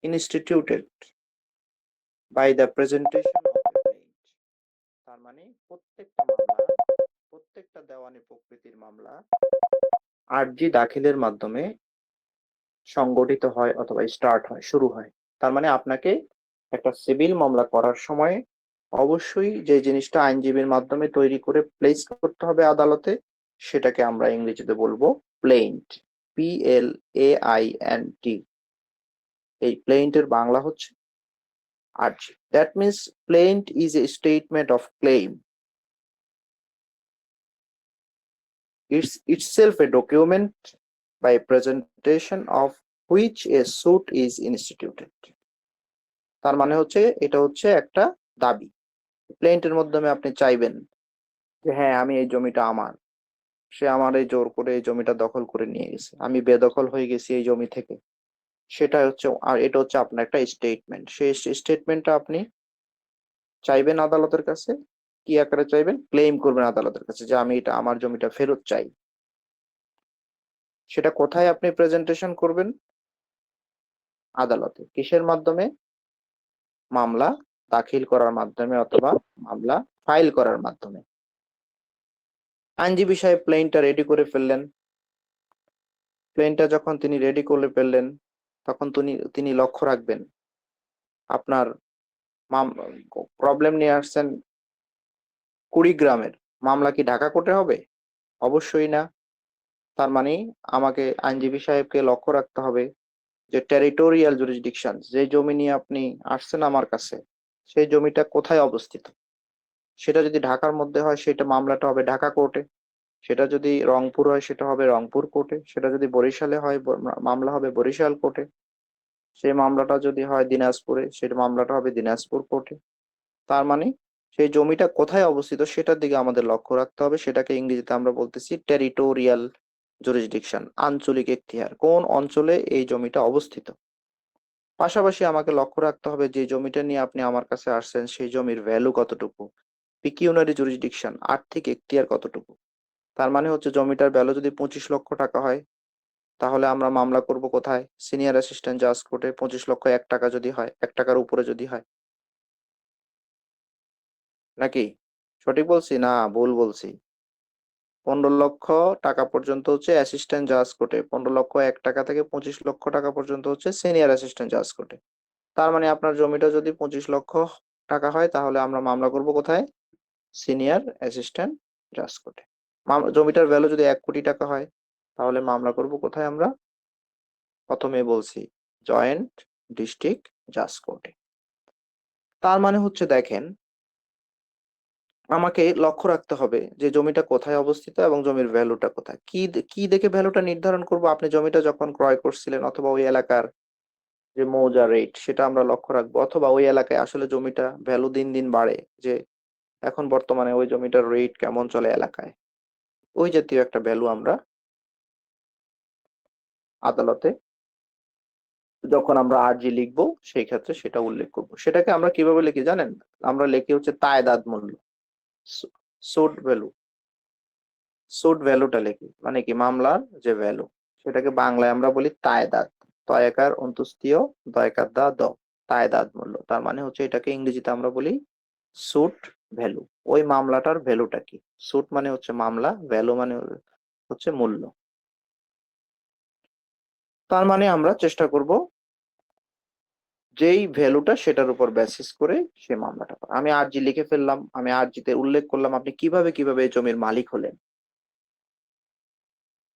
B: instituted by the presentation of a plaint। তার মানে প্রত্যেকটা দেওয়ানি প্রকৃতির মামলা আর্জি দাখিলের মাধ্যমে সংগঠিত হয় অথবা স্টার্ট হয়, শুরু হয়। তার মানে আপনাকে একটা সিভিল মামলা করার সময় অবশ্যই যে জিনিসটা আইনজীবীর মাধ্যমে তৈরি করে প্লেস করতে হবে আদালতে, সেটাকে আমরা ইংরেজিতে বলবো প্লেইন্ট, PLAINT। এই প্লেইন্টের বাংলা হচ্ছে আর্জি। That means plaint is a statement of claim. It's itself a document by presentation of which a suit is instituted। তার মানে হচ্ছে এটা হচ্ছে একটা দাবি। প্লেইন্টের মাধ্যমে আপনি চাইবেন যে হ্যাঁ, আমি এই জমিটা আমার, সে আমার এই জোর করে এই জমিটা দখল করে নিয়ে গেছে, আমি বেদখল হয়ে গেছি এই জমি থেকে। সেটা হচ্ছে, আর এটা হচ্ছে আপনার একটা স্টেটমেন্ট। সেই স্টেটমেন্টটা আপনি চাইবেন আদালতের কাছে। কি আকারে চাইবেন? ক্লেম করবেন আদালতের কাছে যে আমি এটা, আমার জমিটা ফেরত চাই। সেটা কোথায় আপনি প্রেজেন্টেশন করবেন? আদালতে। কিসের মাধ্যমে? মামলা দাখিল করার মাধ্যমে অথবা মামলা ফাইল করার মাধ্যমে। আইনজীবী সাহেব প্লেনটা রেডি করে ফেললেন। প্লেনটা যখন তিনি রেডি করে ফেললেন, তখন তিনি লক্ষ্য রাখবেন, আপনার প্রবলেম নিয়ে আসছেন কুড়িগ্রামের, মামলা কি ঢাকা কোর্টে হবে? অবশ্যই না। তার মানে আমাকে আইনজীবী সাহেবকে লক্ষ্য রাখতে হবে যে টেরিটোরিয়াল জুরিসডিকশন, যে জমি নিয়ে আপনি আসছেন আমার কাছে, সেই জমিটা কোথায় অবস্থিত। সেটা যদি ঢাকার মধ্যে হয়, সেটা মামলাটা হবে ঢাকা কোর্টে। সেটা যদি রংপুর হয়, সেটা হবে রংপুর কোর্টে। সেটা যদি বরিশালে হয়, মামলা হবে বরিশাল কোর্টে। সেই মামলাটা যদি হয় দিনাজপুরে, সেই মামলাটা হবে দিনাজপুর কোর্টে। তার মানে সেই জমিটা কোথায় অবস্থিত সেটার দিকে আমাদের লক্ষ্য রাখতে হবে। সেটাকে ইংরেজিতে আমরা বলতেছি টেরিটোরিয়াল জুরিসডিকশন, আঞ্চলিক এখতিয়ার, কোন অঞ্চলে এই জমিটা অবস্থিত। পাশাপাশি আমাকে লক্ষ্য রাখতে হবে যে জমিটা নিয়ে আপনি আমার কাছে আসছেন, সেই জমির ভ্যালু কতটুকু। পিকিউনারি জুরিসডিকশন, আর্থিক এখতিয়ার কতটুকু। তার মানে হচ্ছে জমিটার ভ্যালু যদি 25 লক্ষ টাকা হয়, তাহলে আমরা মামলা করব কোথায়? সিনিয়র অ্যাসিস্ট্যান্ট জাজ কোর্টে। 25 লক্ষ 1 টাকা যদি হয়, 1 টাকার উপরে যদি হয়। নাকি সঠিক বলছি না ভুল বলছি? 15 লক্ষ টাকা পর্যন্ত হচ্ছে অ্যাসিস্ট্যান্ট জাজ কোর্টে, 15 লক্ষ 1 টাকা থেকে 25 লক্ষ টাকা পর্যন্ত হচ্ছে সিনিয়র অ্যাসিস্ট্যান্ট জাজ কোর্টে। তার মানে আপনার জমিটা যদি 25 লক্ষ টাকা হয়, তাহলে আমরা মামলা করব কোথায়? সিনিয়র অ্যাসিস্ট্যান্ট জাজ কোর্টে। জমিটার ভ্যালু যদি 1 কোটি টাকা হয় তাহলে মামলা করব কোথায় আমরা? প্রথমে বলছি জয়েন্ট ডিস্ট্রিক্ট জাজ কোর্টে। তার মানে হচ্ছে দেখেন, আমাকে লক্ষ্য রাখতে হবে যে জমিটা কোথায় অবস্থিত এবং জমির ভ্যালুটা কোথায়। কি দেখে ভ্যালুটা নির্ধারণ করব? আপনি জমিটা যখন ক্রয় করছিলেন অথবা ওই এলাকার যে মৌজা রেট সেটা আমরা লক্ষ্য রাখবো, অথবা ওই এলাকায় আসলে জমিটা ভ্যালু দিন দিন বাড়ে, যে এখন বর্তমানে ওই জমিটার রেট কেমন চলে এলাকায়, ওই জাতীয় একটা ভ্যালু আমরা আদালতে যখন আমরা আর্জি লিখবো সেই ক্ষেত্রে সেটা উল্লেখ করব। সেটাকে আমরা কিভাবে লিখি জানেন? আমরা লিখি হচ্ছে তায়েদাদ মূল্য, সুট ভ্যালু। সুট ভ্যালুটা লিখি মানে কি মামলার যে ভ্যালু, সেটাকে বাংলায় আমরা বলি তায়েদাদ। তয়াকার অন্তুস্তীয় দয়কার দা দ, তায়েদাদ মূল্য। তার মানে হচ্ছে এটাকে ইংরেজিতে আমরা বলি সুট ভ্যালু। ওই মামলাটার ভ্যালুটা কি? সুট মানে হচ্ছে মামলা, ভ্যালু মানে হচ্ছে মূল্য। তার মানে আমরা চেষ্টা করব যেই ভ্যালুটা সেটার উপর বেসিস করে সে মামলাটা করা। আমি আরজি লিখে ফেললাম, আমি আরজিতে উল্লেখ করলাম আপনি কিভাবে এই জমির মালিক হলেন,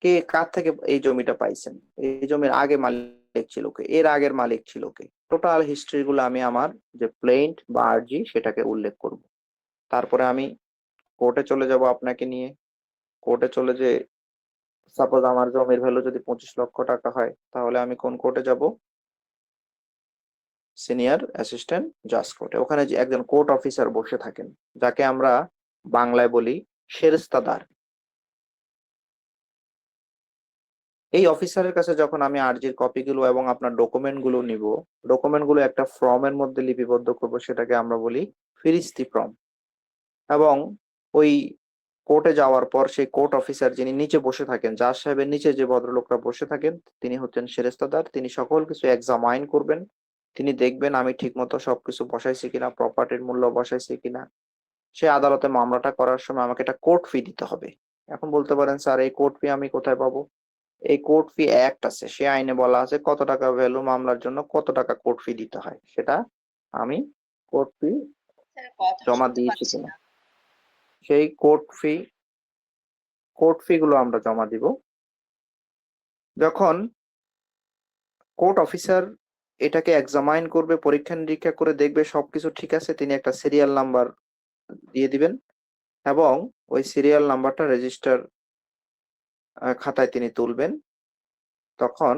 B: কে কার থেকে এই জমিটা পাইছেন, এই জমির আগে মালিক ছিল কে, এর আগের মালিক ছিল কে, টোটাল হিস্ট্রি গুলো আমি আমার যে প্লেন্ট বা আরজি সেটাকে উল্লেখ করব। তারপরে আমি কোর্টে চলে যাব আপনাকে নিয়ে। কোর্টে চলে যে সাপোজ আমার জমির ভ্যালু যদি 25 লক্ষ টাকা হয় তাহলে আমি কোন কোর্টে যাব? সিনিয়র অ্যাসিস্ট্যান্ট জাজ কোর্টে। ওখানে যে একজন কোর্ট অফিসার বসে থাকেন, যাকে আমরা বাংলায় বলি সেরেস্তাদার। এই অফিসারের কাছে যখন আমি আরজির কপিগুলো এবং আপনার ডকুমেন্ট গুলো নিব, ডকুমেন্ট গুলো একটা ফর্মের মধ্যে লিপিবদ্ধ করব, সেটাকে আমরা বলি ফিরিস্তি ফর্ম। এবং ওই কোর্টে যাওয়ার পর সেই কোর্ট অফিসার যিনি নিচে বসে থাকেন, জাজ সাহেবের নিচে যে ভদ্রলোকরা বসে থাকেন তিনি হচ্ছেন সেরেস্তাদার। তিনি সকল কিছু এক্সামাইন করবেন, তিনি দেখবেন আমি ঠিকমতো সবকিছু বসাইছি কিনা, প্রপার্টির মূল্য বসাইছি কিনা। সে আদালতে মামলাটা করার সময় আমাকে একটা কোর্ট ফি দিতে হবে। এখন বলতে পারেন স্যার এই কোর্ট ফি আমি কোথায় পাবো? এই কোর্ট ফি অ্যাক্ট আছে, সে আইনে বলা আছে কত টাকা ভ্যালু মামলার জন্য কত টাকা কোর্ট ফি দিতে হয়। সেটা আমি কোর্ট ফি জমা দিয়েছি কিনা, সেই কোর্ট ফি গুলো আমরা জমা দিব। যখন কোর্ট অফিসার এটাকে এক্সামাইন করবে, পরীক্ষা নিরীক্ষা করে দেখবে সবকিছু ঠিক আছে, তিনি একটা সিরিয়াল নাম্বার দিয়ে দিবেন এবং ওই সিরিয়াল নাম্বারটা রেজিস্টার খাতায় তিনি তুলবেন। তখন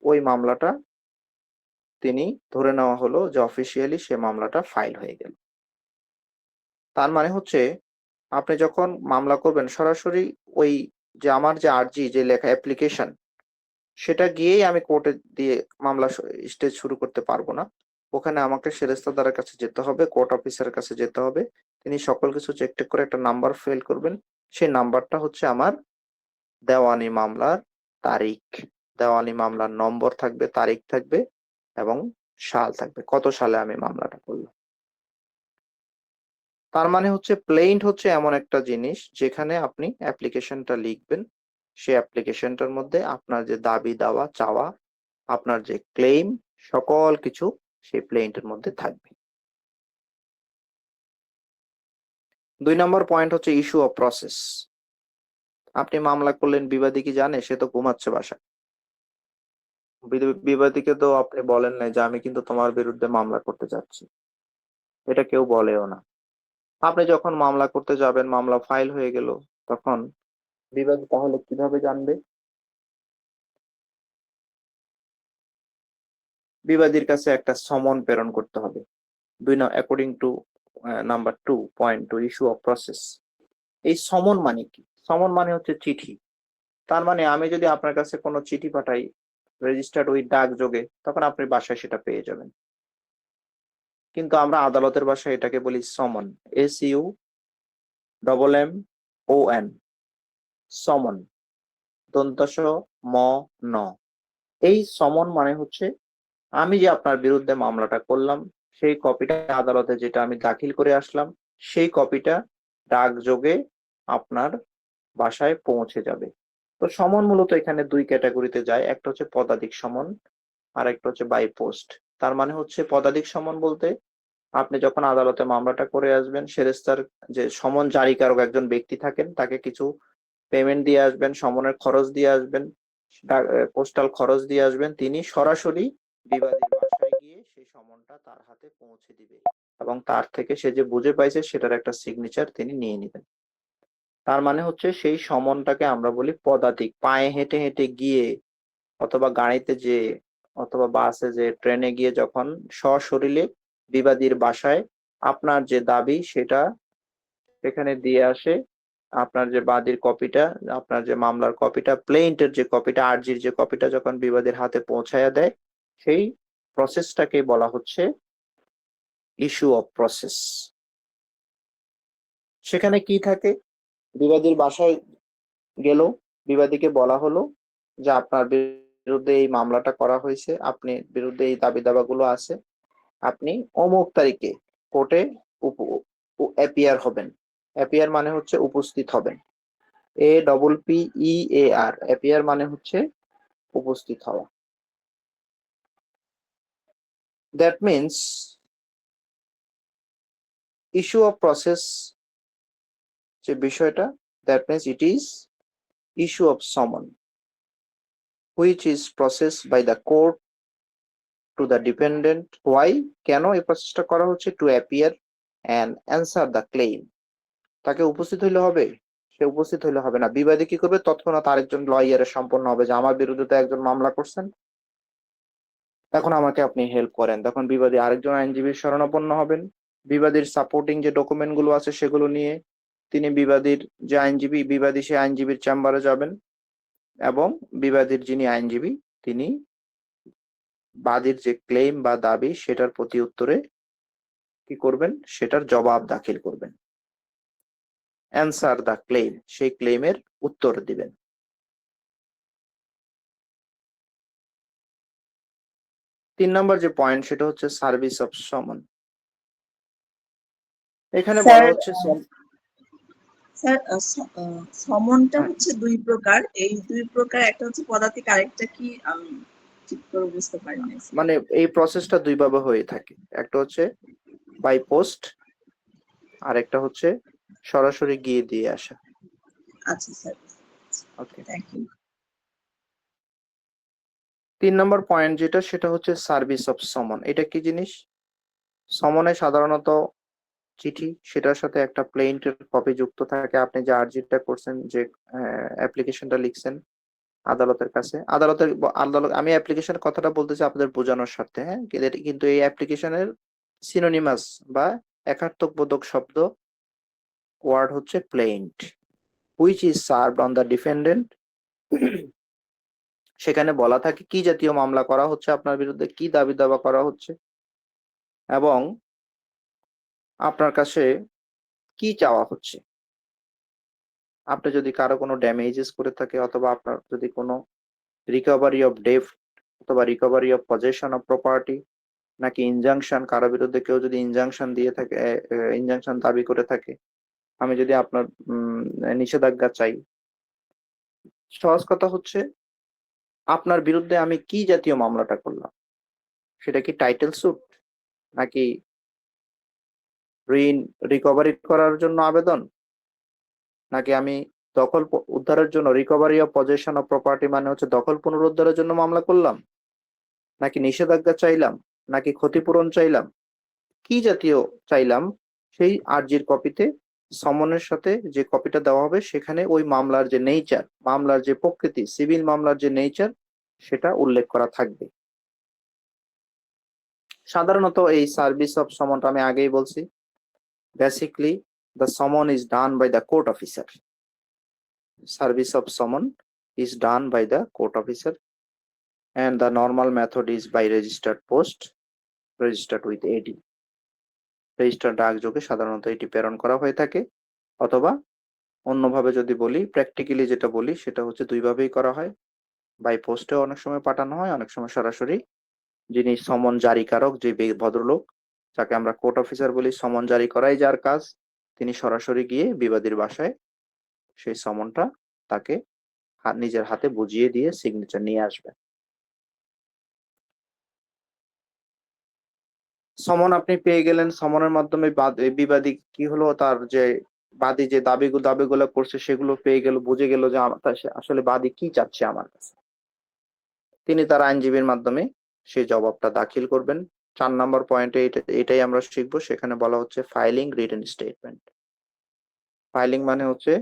B: ওই মামলাটা তিনি ধরে নেওয়া হলো যে অফিসিয়ালি সে মামলাটা ফাইল হয়ে গেল। তার মানে হচ্ছে আপনি যখন মামলা করবেন সরাসরি ওই যে আমার যে আরজি যে লেখা অ্যাপ্লিকেশন সেটা গিয়েই আমি কোর্টে দিয়ে মামলা স্টেজ শুরু করতে পারবো না। ওখানে আমাকে সেরেস্তাদারের কাছে যেতে হবে, কোর্ট অফিসারের কাছে যেতে হবে। তিনি সকল কিছু চেক টেক করে একটা নাম্বার ফেল করবেন। সেই নাম্বারটা হচ্ছে আমার দেওয়ানি মামলার তারিখ। দেওয়ানি মামলার নম্বর থাকবে, তারিখ থাকবে এবং সাল থাকবে, কত সালে আমি মামলাটা করলাম। তার মানে হচ্ছে প্লেইন্ট হচ্ছে এমন একটা জিনিস যেখানে আপনি অ্যাপ্লিকেশনটা লিখবেন, সেই অ্যাপ্লিকেশনটার মধ্যে আপনার যে দাবি দাওয়া চাওয়া, আপনার যে ক্লেম, সকল কিছু সেই প্লেইন্টের মধ্যে থাকবে। 2 নম্বর পয়েন্ট হচ্ছে ইস্যু অফ প্রসেস। আপনি মামলা করলেন, বিবাদী কি জানে? সে তো ঘুমাচ্ছে বাসায়। বিবাদীকে তো আপনি বলেন নাই যে আমি কিন্তু তোমার বিরুদ্ধে মামলা করতে যাচ্ছি, এটা কেউ বলেও না। আপনি যখন মামলা করতে যাবেন, মামলা ফাইল হয়ে গেল, তখন বিবাদী তাহলে কিভাবে জানবে? বিবাদীর কাছে একটা সমন প্রেরণ করতে হবে। According to number 2.2 issue of process. এই সমন মানে কি? সমন মানে হচ্ছে চিঠি। তার মানে আমি যদি আপনার কাছে কোনো চিঠি পাঠাই রেজিস্টার্ড উইথ ডাকযোগে, তখন আপনি বাসায় সেটা পেয়ে যাবেন। কিন্তু আমরা আদালতের ভাষায় এটাকে বলি সমন, SUMMON, সমন, দন্তস ম ন। এই সমন মানে হচ্ছে আমি যে আপনার বিরুদ্ধে মামলাটা করলাম সেই কপিটা আদালতে যেটা আমি দাখিল করে আসলাম সেই কপিটা ডাকযোগে আপনার বাসায় পৌঁছে যাবে। তো সমন মূলত এখানে 2 ক্যাটাগরিতে যায়, একটা হচ্ছে পদাতিক সমন আর একটা হচ্ছে বাই পোস্ট। তার মানে হচ্ছে পদাতিক সমন বলতে আপনি যখন আদালতে মামলাটা করে আসবেন, সেরেস্তার যে সমন জারিকারক একজন ব্যক্তি থাকেন, তাকে কিছু পেমেন্ট দিয়ে আসবেন, সমনের খরচ দিয়ে আসবেন, পোস্টাল খরচ দিয়ে আসবেন। তিনি সরাসরি বিবাদীর বাসায় গিয়ে সেই সমনটা তার হাতে পৌঁছে দিবে এবং তার থেকে সে যে বুঝে পাইছে সেটার একটা সিগনেচার তিনি নিয়ে নেবেন। তার মানে হচ্ছে সেই সমনটাকে আমরা বলি পদাতিক। পায়ে হেঁটে হেঁটে গিয়ে অথবা গাড়িতে যে অথবা বাসে যে ট্রেনে গিয়ে যখন সশরীরে বিবাদীর বাসায় আপনার যে দাবি সেটা সেখানে দিয়ে আসে, আপনার যে বাদীর কপিটা, আপনার যে মামলার কপিটা, প্লেইন্টের যে কপিটা, আর্জির যে কপিটা যখন বিবাদীর হাতে পৌঁছায়া দেয়, সেই প্রসেসটাকে বলা হচ্ছে ইস্যু অফ প্রসেস। সেখানে কি থাকে? বিবাদীর বাসায় গেল, বিবাদীকে বলা হলো যে আপনার বিরুদ্ধে এই মামলাটা করা হয়েছে, আপনি বিরুদ্ধে এই দাবি দাবাগুলো আছে, আপনি অমুক তারিখে কোর্টে অ্যাপিয়ার হবেন। অ্যাপিয়ার মানে হচ্ছে উপস্থিত হবেন। APPEAR, অ্যাপিয়ার মানে হচ্ছে উপস্থিত হওয়া। That means issue of process যে বিষয়টা, that means it is issue of সমন which is processed by the court to the defendant. Why? কেন এই প্রসেসটা করা হচ্ছে? To appear and answer the claim. তাকে উপস্থিত হইলে হবে? সে উপস্থিত হইলে হবে না। বিবাদী কি করবে? তৎক্ষণাৎ আরেকজন লয়ারের সম্পন্ন হবে যে আমার বিরুদ্ধে তো একজন মামলা করছেন, এখন আমাকে আপনি হেল্প করেন। তখন বিবাদী আরেকজন আইনজীবীর শরণাপন্ন হবেন। বিবাদীর সাপোর্টিং যে ডকুমেন্ট গুলো আছে সেগুলো নিয়ে তিনি বিবাদীর যে আইনজীবী, বিবাদী সে আইনজীবীর চেম্বারে যাবেন এবং বিবাদীর যিনি আইনজীবী তিনি বাদীর যে ক্লেম বা দাবি সেটার প্রতি উত্তরে কি করবেন? সেটার জবাব দাখিল করবেন। অ্যান্সার দ্য ক্লেম, সেই ক্লেমের উত্তর দিবেন। 3 নম্বর যে পয়েন্ট সেটা হচ্ছে সার্ভিস অফ সমন। এখানে
C: স্যার
B: বলা হচ্ছে
C: স্যার সমনটা
B: হ্যাঁ,
C: হচ্ছে দুই প্রকার। এই দুই প্রকার, একটা হচ্ছে পদাতিক, আরেকটা কি আমি ঠিক করে বুঝতে পারিনি স্যার।
B: মানে এই প্রসেসটা দুই ভাবে হয়ে থাকে। একটা হচ্ছে বাই পোস্ট, আর একটা হচ্ছে সরাসরি গিয়ে দিয়ে আসা।
C: আচ্ছা sir,
B: okay.
C: Thank you.
B: 3 number point যেটা সেটা হচ্ছে সার্ভিস অফ সমন। এটা কি জিনিস? সমনে সাধারণত চিঠি, সেটার সাথে একটা প্লেইন্টের কপি যুক্ত থাকে। আপনি যে আর্জিটা করছেন, যে অ্যাপ্লিকেশনটা লিখছেন আদালতের কাছে, আদালত, আমি অ্যাপ্লিকেশন কথাটা বলতেছি আপনাদের বোঝানোর স্বার্থে, হ্যাঁ। কিন্তু এই অ্যাপ্লিকেশনের সিনোনিমাস বা একার্থকবোধক শব্দ ওয়ার্ড হচ্ছে plaint, which is served on the defendant. সেখানে বলা থাকে কি জাতীয় মামলা করা হচ্ছে আপনার বিরুদ্ধে, কি দাবি দাবা করা হচ্ছে এবং আপনার কাছে কি চাওয়া হচ্ছে। আপনি যদি কারো কোনো ড্যামেজেস করে থাকে অথবা আপনার যদি কোনো রিকভারি অফ ডেপ্ট অথবা recovery of possession of property, নাকি ইনজাংশন, কারো বিরুদ্ধে কেউ যদি ইনজাংশন দিয়ে থাকে, ইনজাংশন দাবি করে থাকে, আমি যদি আপনার নিষেধাজ্ঞা চাই। সহজ কথা হচ্ছে আপনার বিরুদ্ধে আমি কি জাতীয় মামলাটা করলাম, সেটা কি টাইটেল স্যুট, নাকি ঋণ রিকভারি করার জন্য আবেদন, নাকি আমি দখল উদ্ধারের জন্য, recovery of possession of property মানে হচ্ছে দখল পুনরুদ্ধারের জন্য মামলা করলাম, নাকি নিষেধাজ্ঞা চাইলাম, নাকি ক্ষতিপূরণ চাইলাম, কি জাতীয় চাইলাম, সেই আর্জির কপিতে সমনের সাথে যে কপিটা দেওয়া হবে সেখানে ওই মামলার যে নেচার, মামলার যে প্রকৃতি, সিভিল মামলার যে নেচার সেটা উল্লেখ করা থাকবে। সাধারণত এই সার্ভিস অফ সমনটা আমি আগেই বলছি, basically the summon is done by the court officer. Service of summon is done by the court officer and the normal method is by registered post, registered with AD. Registered ডাকযোগে সাধারণত এটি প্রেরণ করা হয়ে থাকে, অথবা অন্যভাবে যদি বলি, প্র্যাকটিক্যালি যেটা বলি সেটা হচ্ছে দুই ভাবেই করা হয়। বাই পোস্টেও অনেক সময় পাঠানো হয়, অনেক সময় সরাসরি যিনি সমন জারিকারক, যে ভদ্রলোক যাকে আমরা কোর্ট অফিসার বলি, সমন জারি করাই যার কাজ, তিনি সরাসরি গিয়ে বিবাদীর বাসায় সেই সমনটা তাকে নিজের হাতে বুঝিয়ে দিয়ে সিগনেচার নিয়ে আসবেন। সমন আপনি পেয়ে গেলেন, সমনের মাধ্যমে বিবাদী কি হলো, তার যে বাদী যে দাবিগুলো করছে সেগুলো পেয়ে গেল, বুঝে গেল যে আসলে বাদী কি চাচ্ছে আমার কাছে। তিনি তার আইনজীবীর মাধ্যমে সেই জবাবটা দাখিল করবেন। 4 নম্বর পয়েন্টে এটাই আমরা শিখবো। সেখানে বলা হচ্ছে ফাইলিং রিটেন স্টেটমেন্ট। ফাইলিং মানে হচ্ছে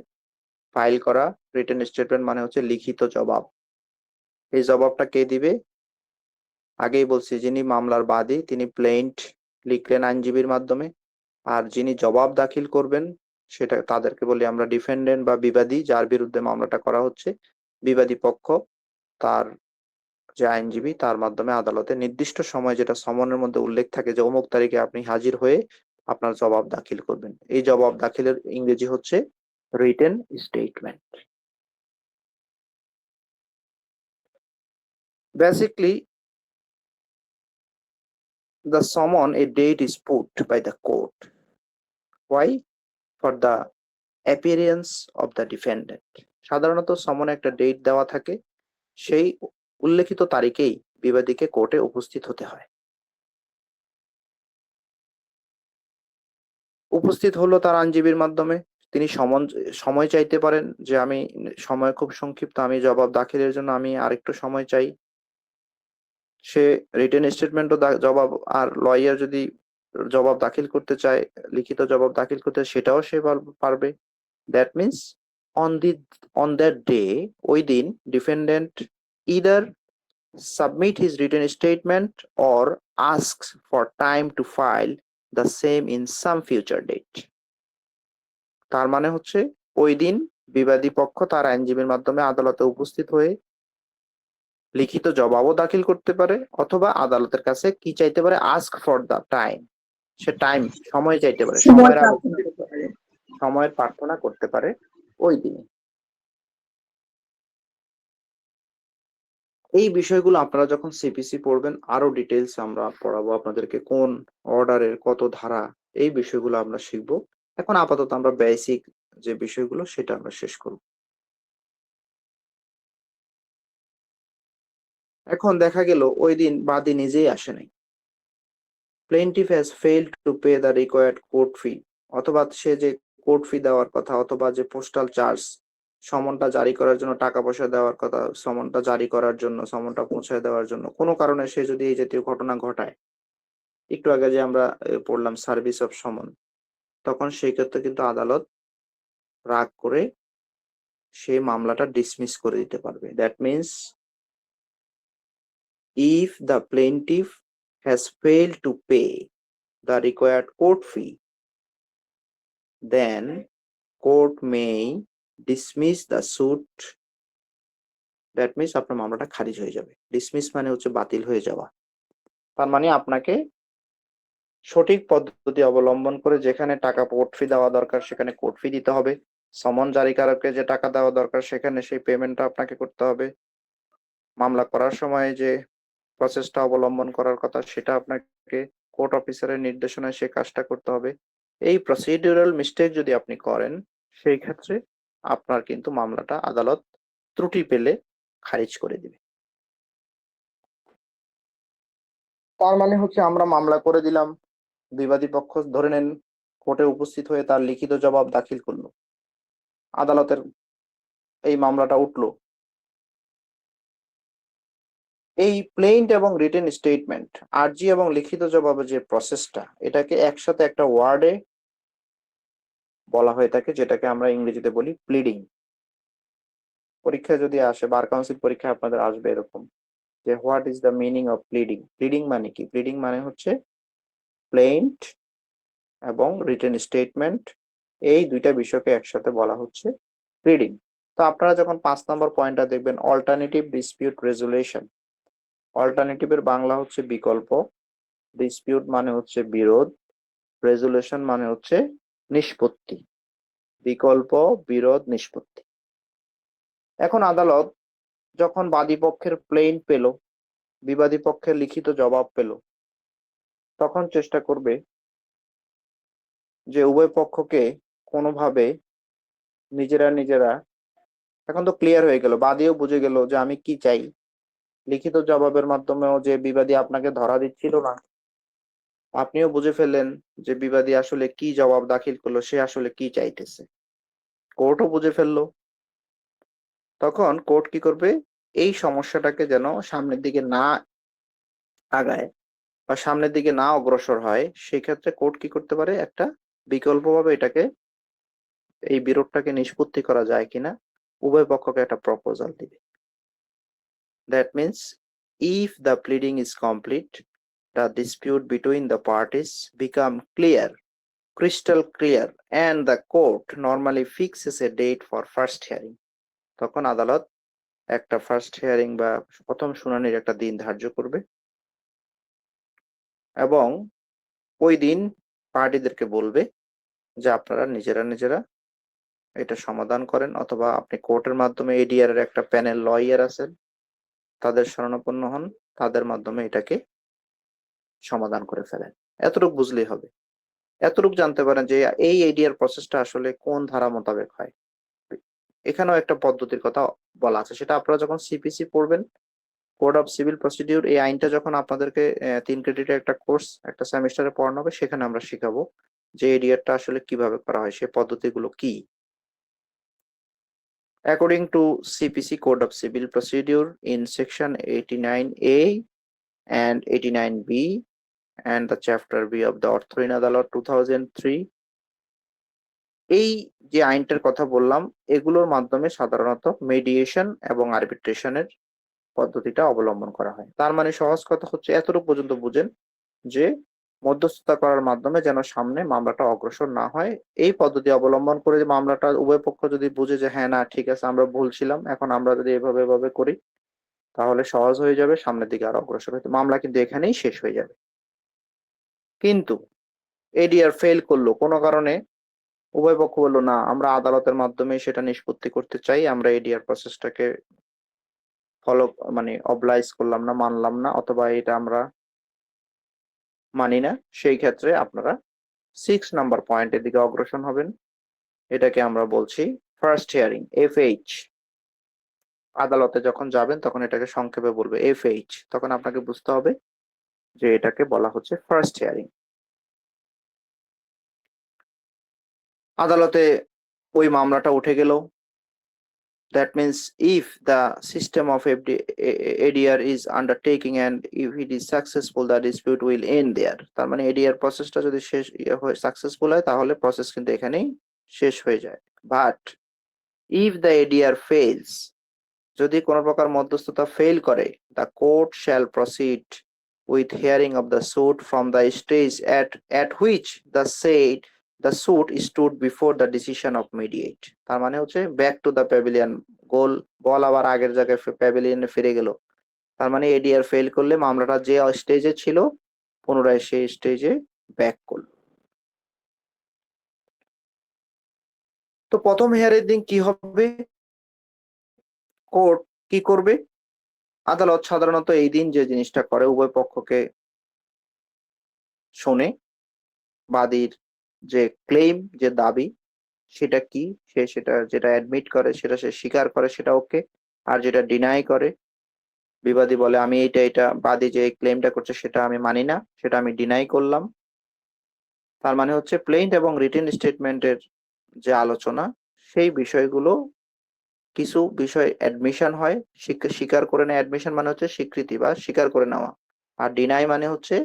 B: ফাইল করা, রিটেন স্টেটমেন্ট মানে হচ্ছে লিখিত জবাব। এই জবাবটা কে দিবে? আগেই বলছি, যিনি মামলার বাদী তিনি প্লেইন্ট লিখলেন আইনজীবীর মাধ্যমে, আর যিনি জবাব দাখিল করবেন সেটা তাদেরকে বলি আমরা ডিফেন্ডেন্ট বা বিবাদী, যার বিরুদ্ধে মামলাটা করা হচ্ছে। বিবাদী পক্ষ তার যে আইনজীবী তার মাধ্যমে আদালতে নির্দিষ্ট সময়, যেটা সমনের মধ্যে উল্লেখ থাকে যে অমুক তারিখে আপনি হাজির হয়ে আপনার জবাব দাখিল করবেন। এই জবাব দাখিলের ইংরেজি হচ্ছে written statement. Basically the summon a date is put by the court. Why? For the appearance of the defendant. সাধারণত সমনে একটা ডেট দেওয়া থাকে, সেই উল্লেখিত তারিখেই বিবাদীকে কোর্টে উপস্থিত হতে হয়। উপস্থিত হলো তার আইনজীবীর মাধ্যমে। তিনি সময় চাইতে পারেন যে আমি সময় খুব সংক্ষিপ্ত, আমি জবাব দাখিলের জন্য আমি আরেকটু সময় চাই। সে রিটেন স্টেটমেন্টও জবাব, আর লয়ার যদি জবাব দাখিল করতে চায়, লিখিত জবাব দাখিল করতে, সেটাও সে পারবে। That means on that day, ওই দিন defendant either submit his written statement or asks for time to file the same in some future date. তার মানে হচ্ছে ওই দিন বিবাদী পক্ষ তার আইনজীবীর মাধ্যমে আদালতে উপস্থিত হয়ে লিখিত জবাবও দাখিল করতে পারে, অথবা আদালতের কাছে কি চাইতে পারে, ask for the time. Say time, সময় চাইতে পারে,
C: সময়
B: সময়ের
C: প্রার্থনা করতে পারে।
B: সময়ের প্রার্থনা করতে পারে ওই দিনে। এই বিষয়গুলো আপনারা যখন সিপিসি পড়বেন আরো ডিটেইলস আমরা পড়াবো আপনাদেরকে, কোন অর্ডারের কত ধারা, এই বিষয়গুলো আমরা শিখবো। এখন আপাতত আমরা বেসিক যে বিষয়গুলো সেটা আমরা শেষ করব। এখন দেখা গেল ওই দিন বাদী নিজেই আসে নাই। Plaintiff has failed to pay the required court fee, অথবা সে যে কোর্ট ফি দেওয়ার কথা, অথবা যে পোস্টাল চার্জ, সমনটা জারি করার জন্য টাকা পয়সা দেওয়ার কথা, সমনটা জারি করার জন্য, সমনটা পৌঁছায় দেওয়ার জন্য, কোনো কারণে সে যদি এই জাতীয় ঘটনা ঘটায়, একটু আগে যে আমরা পড়লাম সার্ভিস অফ সমন, তখন সেই ক্ষেত্রে কিন্তু আদালত রাগ করে সেই মামলাটা ডিসমিস করে দিতে পারবে। That means if the plaintiff has failed to pay the required court fee, then court may dismiss the suit. That means আপনার মামলাটা খারিজ হয়ে যাবে। ডিসমিস মানে হচ্ছে বাতিল হয়ে যাওয়া। তার মানে আপনাকে সঠিক পদ্ধতি অবলম্বন করে যেখানে টাকা কোর্ট ফি দেওয়া দরকার সেখানে কোর্ট ফি দিতে হবে, সমন জারিকারককে যে টাকা দেওয়া দরকার সেখানে সেই পেমেন্টটা আপনাকে করতে হবে, মামলা করার সময় যে প্রসেসটা অবলম্বন করার কথা সেটা আপনাকে কোর্ট অফিসারের নির্দেশনায় সেই কাজটা করতে হবে। এই প্রসিডিউরাল মিস্টেক যদি আপনি করেন, সেই ক্ষেত্রে আপনার কিন্তু মামলাটা আদালত ত্রুটি পেলে খারিজ করে দিবে। তার মানে হচ্ছে আমরা মামলা করে দিলাম, বিবাদী পক্ষ ধরে নেন কোর্টে উপস্থিত হয়ে তার লিখিত জবাব দাখিল করলো, আদালতের এই মামলাটা উঠলো। এই প্লেইন্ট এবং রিটেন স্টেটমেন্ট, আর্জি এবং লিখিত জবাবের যে প্রসেসটা, এটাকে একসাথে একটা ওয়ার্ডে বলা হয়ে থাকে, যেটাকে আমরা ইংরেজিতে বলি প্লিডিং। পরীক্ষায় যদি আসে, বার কাউন্সিল পরীক্ষায় আপনাদের আসবে এরকম যে what is the meaning of pleading. Pleading মানে কি? প্লিডিং মানে হচ্ছে প্লেইন্ট এবং রিটেন স্টেটমেন্ট, এই দুইটা বিষয়কে একসাথে বলা হচ্ছে প্লিডিং। তো আপনারা যখন 5 নম্বর পয়েন্টটা দেখবেন, অল্টারনেটিভ ডিসপিউট রেজুলেশন। অল্টারনেটিভের বাংলা হচ্ছে বিকল্প, ডিসপিউট মানে হচ্ছে বিরোধ, রেজুলেশন মানে হচ্ছে নিষ্পত্তি। বিকল্প, বিরোধ, নিষ্পত্তি। এখন আদালত যখন বাদী পক্ষের প্লেইন্ট পেল, বিবাদী পক্ষের লিখিত জবাব পেল, তখন চেষ্টা করবে যে উভয় পক্ষকে কোনোভাবে নিজেরা, এখন তো ক্লিয়ার হয়ে গেল, বাদীও বুঝে গেল যে আমি কি চাই। লিখিত জবাবের মাধ্যমেও যে বিবাদী আপনাকে ধরা দিচ্ছিল না, আপনিও বুঝে ফেললেন যে বিবাদী আসলে কি জবাব দাখিল করলো, সে আসলে কি চাইতেছে। কোর্টও বুঝে ফেললো। তখন কোর্ট কি করবে, এই সমস্যাটাকে যেন সামনের দিকে না আগায় বা সামনের দিকে না অগ্রসর হয়, সেই ক্ষেত্রে কোর্ট কি করতে পারে, একটা বিকল্পভাবে এটাকে, এই বিরোধটাকে নিষ্পত্তি করা যায় কিনা উভয় পক্ষকে একটা প্রপোজাল দিবে। That means if the pleading is complete, the dispute between the parties become clear, crystal clear, and the court normally fixes a date for first hearing. তখন আদালত একটা ফার্স্ট হিয়ারিং বা প্রথম শুনানির একটা দিন ধার্য করবে এবং ওই দিন পার্টিদেরকে বলবে যে আপনারা নিজেরা এটা সমাধান করেন, অথবা আপনি কোর্টের মাধ্যমে এডিআর এর একটা প্যানেল লয়ার আছেন, তাদের শরণাপন্ন হন, তাদের মাধ্যমে এটাকে সমাধান করে ফেলেন। এতটুকু বুঝলেই হবে। এতটুকু জানতে পারেন যে এই এডিআর প্রসেসটা আসলে কোন ধারা মোতাবেক হয়। এখানেও একটা পদ্ধতির কথা বলা আছে, সেটা আপনারা যখন সিপিসি পড়বেন, কোড অফ সিভিল প্রসিডিউর, এই আইনটা যখন আপনাদেরকে 3 ক্রেডিটের একটা কোর্স একটা সেমিস্টারে পড়ানো হবে, সেখানে আমরা শিখাবো যে এডিআরটা আসলে কিভাবে করা হয়, সেই পদ্ধতিগুলো কি। According to CPC Code of Civil Procedure in section 89A and 89B and the chapter B of the Orthorin Adalat 2003, এই যে আইনটার কথা বললাম, এগুলোর মাধ্যমে সাধারণত মিডিয়েশন এবং আরবিট্রেশনের পদ্ধতিটা অবলম্বন করা হয়। তার মানে সহজ কথা হচ্ছে, এতটুকু পর্যন্ত বুঝেন যে মধ্যস্থতা করার মাধ্যমে যেন সামনে মামলাটা অগ্রসর না হয়, এই পদ্ধতি অবলম্বন করে যে মামলাটা উভয় পক্ষ যদি বুঝে যে হ্যাঁ না ঠিক আছে আমরা ভুল ছিলাম, এখন আমরা যদি এভাবে করি তাহলে সহজ হয়ে যাবে, সামনের দিকে আরো অগ্রসর হতে মামলা কিন্তু এখানেই শেষ হয়ে যাবে। কিন্তু এডিআর ফেল করলো কোনো কারণে, উভয় পক্ষ বললো না আমরা আদালতের মাধ্যমে সেটা নিষ্পত্তি করতে চাই, আমরা এডিআর প্রসেসটাকে ফলো মানে অবলাইজ করলাম না, মানলাম না, অথবা এটা আমরা মানি না, সেই ক্ষেত্রে আপনারা 6 নাম্বার পয়েন্টের দিকে অগ্রসর হবেন। এটাকে আমরা বলছি ফার্স্ট হিয়ারিং, এফএইচ। আদালতে যখন যাবেন তখন এটাকে সংক্ষেপে বলবে এফএইচ, তখন আপনাকে বুঝতে হবে যে এটাকে বলা হচ্ছে ফার্স্ট হিয়ারিং। আদালতে ওই মামলাটা উঠে গেল। That means if the system of ADR is undertaking and if it is successful, the dispute will end there. তার মানে ADR প্রসেসটা যদি শেষ সাকসেসফুল হয় তাহলে প্রসেস কিন্তু এখানেই শেষ হয়ে যায়। But if the ADR fails, যদি কোনো প্রকার মধ্যস্থতা ফেল করে, the court shall proceed with hearing of the suit from the stage at which the suit stood before the decision of mediate. তার মানে হচ্ছে ব্যাক টু দ্য প্যাভিলিয়ন, বল আবার আগের জায়গায় প্যাভিলিয়নে ফিরে গেল। তার মানে এডিআর ফেল করলে মামলাটা যে স্টেজে ছিল পুনরায় সেই স্টেজে ব্যাক করলো। তো প্রথম হিয়ারের দিন কি হবে, কোর্ট কি করবে, আদালত সাধারণত এই দিন যে জিনিসটা করে, উভয় পক্ষকে শোনে, বাদীর যে ক্লেম, যে দাবি সেটা কি, সে সেটা যেটা অ্যাডমিট করে সেটা সে স্বীকার করে, সেটা ওকে। আর যেটা ডিনাই করে, বিবাদী বলে আমি এটা বাদী যে ক্লেমটা করছে সেটা আমি মানি না, সেটা আমি ডিনাই করলাম। তার মানে হচ্ছে প্লেইন্ট এবং রিটেন স্টেটমেন্টের যে আলোচনা, সেই বিষয়গুলো কিছু বিষয় অ্যাডমিশন হয়, স্বীকার করে নেয়। অ্যাডমিশন মানে হচ্ছে স্বীকৃতি বা স্বীকার করে নেওয়া, আর ডিনাই মানে হচ্ছে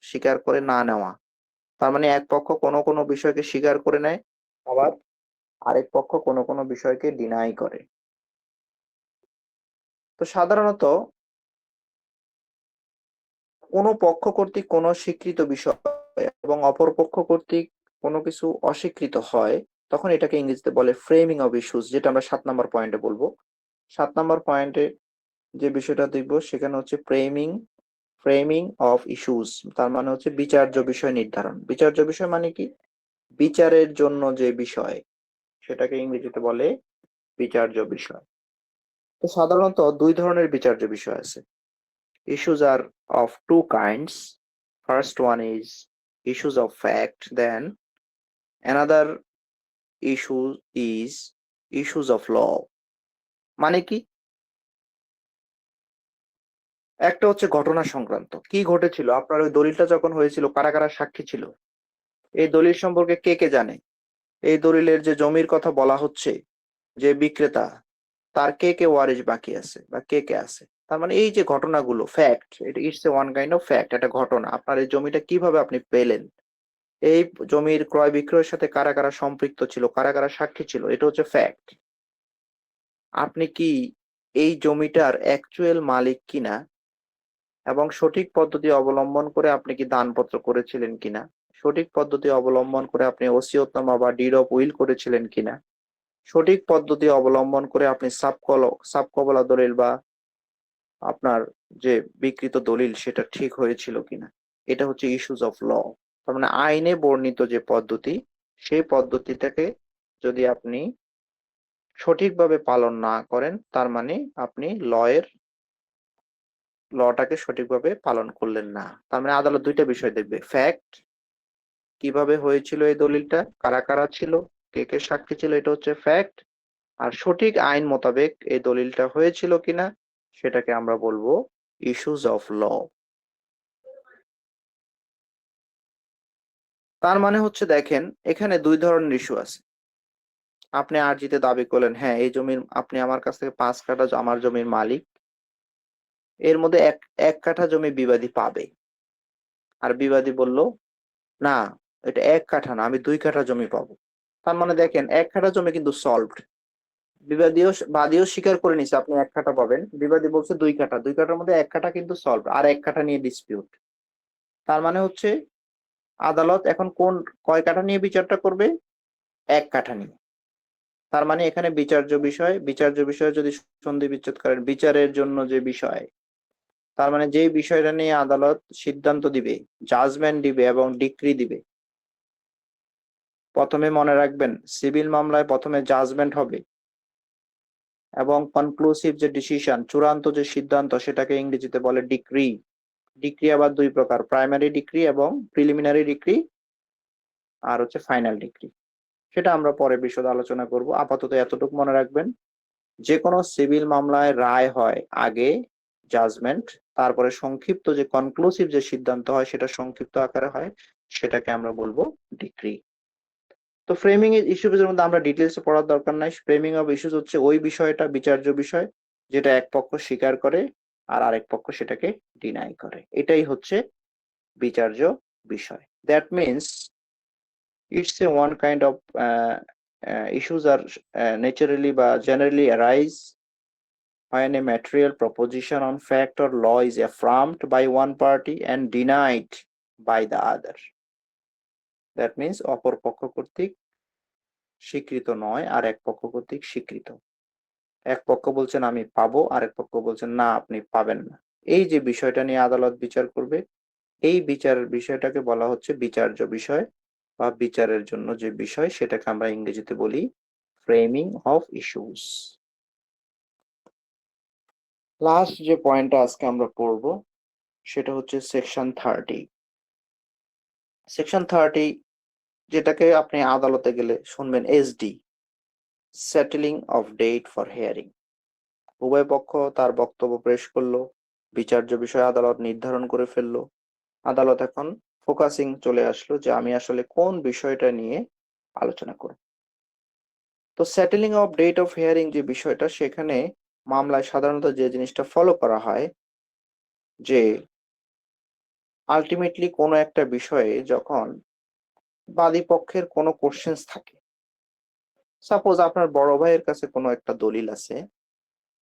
B: স্বীকার করে না নেওয়া। তার মানে এক পক্ষ কোনো বিষয়কে স্বীকার করে নেয়, আবার আরেক পক্ষ কোনো বিষয়কে ডিনাই করে। তো সাধারণত কোনো পক্ষ কর্তৃক কোনো স্বীকৃত বিষয় এবং অপর পক্ষ কর্তৃক কোনো কিছু অস্বীকৃত হয়, তখন এটাকে ইংরেজিতে বলে ফ্রেমিং অফ ইস্যুস, যেটা আমরা 7 নাম্বার পয়েন্টে বলবো। 7 নাম্বার পয়েন্টে যে বিষয়টা দেখবো সেখানে হচ্ছে ফ্রেমিং অফ ইস্যুস। তার মানে হচ্ছে বিচার্য বিষয় নির্ধারণ। বিচার্য বিষয় মানে কি, বিচারের জন্য যে বিষয়, সেটাকে ইংরেজিতে বলে বিচার্য বিষয়। তো সাধারণত 2 ধরনের বিচার্য বিষয় আছে। Issues are of 2 kinds. First one is issues of fact, then another issue is issues of law. মানে কি, একটা হচ্ছে ঘটনা সংক্রান্ত, কি ঘটেছিল, আপনার ওই দলিলটা যখন হয়েছিল কারা কারা সাক্ষী ছিল, এই দলিল সম্পর্কে কে কে জানে, এই দলিলের যে জমির কথা বলা হচ্ছে, যে বিক্রেতা, তার কে কে ওয়ারিশ বাকি আছে বা কে কে আছে। তার মানে এই যে ঘটনাগুলো, ফ্যাক্ট, এটা it's a one kind of fact, একটা ঘটনা। আপনার এই জমিটা কিভাবে আপনি পেলেন, এই জমির ক্রয় বিক্রয়ের সাথে কারা কারা সম্পৃক্ত ছিল, কারা কারা সাক্ষী ছিল, এটা হচ্ছে ফ্যাক্ট। আপনি কি এই জমিটার অ্যাকচুয়াল মালিক কিনা এবং সঠিক পদ্ধতি অবলম্বন করে আপনি কি দানপত্র করেছিলেন কিনা, সঠিক পদ্ধতি অবলম্বন করে আপনি ওসিয়তনামা বা ডিড অফ উইল করেছিলেন কিনা, সঠিক পদ্ধতি অবলম্বন করে আপনি সাবকবলা দলিল বা আপনার যে বিকৃত দলিল সেটা ঠিক হয়েছিল কিনা, এটা হচ্ছে ইস্যুজ অফ ল। তার মানে আইনে বর্ণিত যে পদ্ধতি, সেই পদ্ধতিটাকে যদি আপনি সঠিকভাবে পালন না করেন, তার মানে আপনি লটাকে সঠিকভাবে পালন করলেন না। তার মানে আদালত দুইটা বিষয় দেখবে, ফ্যাক্ট, কিভাবে হয়েছিল এই দলিলটা, কারা কারা ছিল, কে কে সাক্ষী ছিল, এটা হচ্ছে ফ্যাক্ট। আর সঠিক আইন মোতাবেক এই দলিলটা হয়েছিল কিনা, সেটাকে আমরা বলবো ইস্যুজ অফ ল। তার মানে হচ্ছে দেখেন, এখানে দুই ধরনের ইস্যু আছে। আপনি আরজিতে দাবি করলেন, হ্যাঁ এই জমির আপনি আমার কাছ থেকে 5 কাঠা আমার জমির মালিক, এর মধ্যে এক কাঠা জমি বিবাদী পাবে। আর বিবাদী বলল, না এটা 1 কাঠা না, আমি 2 কাঠা জমি পাবো। তার মানে দেখেন 1 কাঠা জমি কিন্তু সলভড। বাদীও স্বীকার করে নিছে আপনি 1 কাঠা পাবেন, বিবাদী বলছে 2 কাঠা, 2 কাঠার মধ্যে 1 কাঠা কিন্তু সলভ, আর 1 কাঠা নিয়ে ডিসপিউট। তার মানে হচ্ছে আদালত এখন কয় কাঠা নিয়ে বিচারটা করবে, 1 কাঠা নিয়ে। তার মানে এখানে বিচার্য বিষয় যদি সন্ধি বিচ্ছেদ করেন, বিচারের জন্য যে বিষয়, তার মানে যে বিষয়টা নিয়ে আদালত সিদ্ধান্ত দিবে, জাজমেন্ট দিবে এবং ডিক্রি দিবে। প্রথমে মনে রাখবেন, সিভিল মামলায় প্রথমে জাজমেন্ট হবে এবং কনক্লুসিভ যে ডিসিশন, চূড়ান্ত যে সিদ্ধান্ত, সেটাকে ইংরেজিতে বলে ডিক্রি। ডিক্রি আবার 2 প্রকার, প্রাইমারি ডিক্রি এবং প্রিলিমিনারি ডিক্রি, আর হচ্ছে ফাইনাল ডিক্রি। সেটা আমরা পরে বিশদ আলোচনা করব। আপাতত এতটুকু মনে রাখবেন, যে কোনো সিভিল মামলায় রায় হয় আগে জাজমেন্ট, তারপরে সংক্ষিপ্ত যে কনক্লুসিভ যে সিদ্ধান্ত হয় সেটা সংক্ষিপ্ত আকারে হয়, সেটাকে আমরা বলবো ডিক্রি। তো ফ্রেমিং ইস্যুজের মধ্যে আমরা ডিটেলসে পড়ার দরকার নাই। ফ্রেমিং অফ ইস্যুস হচ্ছে ওই বিষয়টা, বিচার্য বিষয়, যেটা এক পক্ষ স্বীকার করে আর আরেক পক্ষ সেটাকে ডিনাই করে, এটাই হচ্ছে বিচার্য বিষয়। That means it's a one kind of issues are naturally বা generally arise when a material proposition on fact or law is affirmed by one party and denied by the other. That means অপর পক্ষ কর্তৃক স্বীকৃত নয় আর এক পক্ষ কর্তৃক স্বীকৃত। এক পক্ষ বলছেন আমি পাবো, আরেক পক্ষ বলছেন না আপনি পাবেন না। এই যে বিষয়টা নিয়ে আদালত বিচার করবে, এই বিচারের বিষয়টাকে বলা হচ্ছে বিচার্য বিষয় বা বিচারের জন্য যে বিষয়, সেটাকে আমরা ইংরেজিতে বলি ফ্রেমিং অফ ইস্যুস। লাস্ট যে পয়েন্টটা আজকে আমরা পড়বো সেটা হচ্ছে সেকশন 30। সেকশন 30, যেটাকে আপনি আদালতে গেলে শুনবেন SD, settling of date for hearing. উভয় পক্ষ তার বক্তব্য পেশ করলো, বিচার্য বিষয় আদালত নির্ধারণ করে ফেললো। আদালত এখন ফোকাসিং চলে আসলো যে আমি আসলে কোন বিষয়টা নিয়ে আলোচনা করব। তো settling of date of hearing যে বিষয়টা, সেখানে মামলায় সাধারণত যে জিনিসটা ফলো করা হয়, যে আলটিমেটলি কোনো একটা বিষয়ে যখন বাদী পক্ষের কোনো কোশ্চেন্স থাকে, সাপোজ আপনার বড় ভাইয়ের কাছে কোনো একটা দলিল আছে,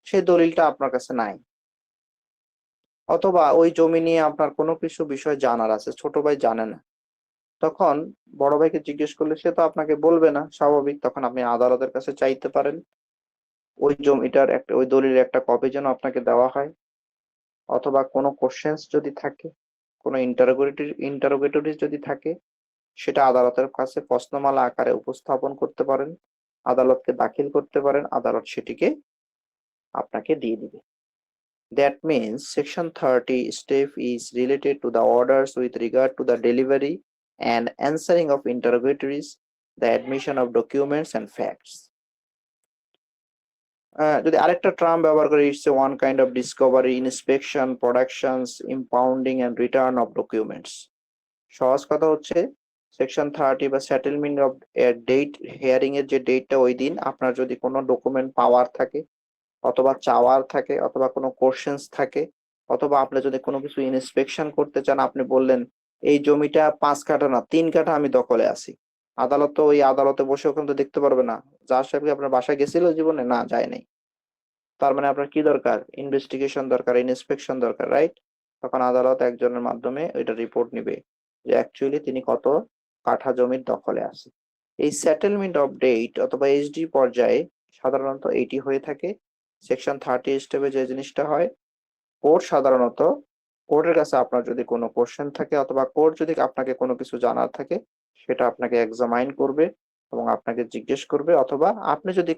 B: সেই দলিলটা আপনার কাছে নাই, অথবা ওই জমি নিয়ে আপনার কোনো কিছু বিষয় জানার আছে, ছোট ভাই জানে না, তখন বড় ভাইকে জিজ্ঞেস করলে সে তো আপনাকে বলবে না, স্বাভাবিক। তখন আপনি আদালতের কাছে চাইতে পারেন ওই জমিটার একটা, ওই দলিলের একটা কপি যেন আপনাকে দেওয়া হয়। অথবা কোনো কোশ্চেন্স যদি থাকে, কোনো ইন্টারোগেটরি যদি থাকে, সেটা আদালতের কাছে প্রশ্নমালা আকারে উপস্থাপন করতে পারেন, আদালতকে দাখিল করতে পারেন, আদালত সেটিকে আপনাকে দিয়ে দিবে। That means section 30 step is related to the orders with regard to the delivery and answering of interrogatories, the admission of documents and facts. যদি আরেকটা টার্ম ব্যবহার করি, it's one kind of discovery, inspection, productions, impounding and return of documents. সহজ কথা হচ্ছে section 30 বা settlement of date, hearing এর যে ডেটটা ওই দিন আপনার যদি কোনো ডকুমেন্ট পাওয়ার থাকে অথবা চাওয়ার থাকে অথবা কোনো কোশ্চেন্স থাকে অথবা আপনি যদি কোনো কিছু ইন্সপেকশন করতে চান, আপনি বললেন এই জমিটা 5 কাঠা না 3 কাঠা আমি দখলে আছি, আদালত তো ওই আদালতে বসে ওখানে তো দেখতে পারবে না জাজ সাহেব কি আপনার বাসায় গেছিল জীবনে, না যায় নাই। তার মানে আপনার কি দরকার, ইনভেস্টিগেশন দরকার, ইন্সপেকশন দরকার, রাইট? তখন আদালত একজনের মাধ্যমে ওইটা রিপোর্ট নিবে যে অ্যাকচুয়ালি তিনি কত কাঠা জমির দখলে আছে। এই সেটেলমেন্ট অফ ডেট অথবা এইচডি পর্যায়ে সাধারণত এইটি হয়ে থাকে। সেকশন 30 স্টেপে যে জিনিসটা হয়, কোর্ট সাধারণত কোর্টের কাছে আপনার যদি কোনো কোশ্চেন থাকে অথবা কোর্ট যদি আপনাকে কোনো কিছু জানার থাকে সেটা আপনাকে এক্সামাইন করবে এবং আপনাকে জিজ্ঞেস করবে, অথবা আপনি যদি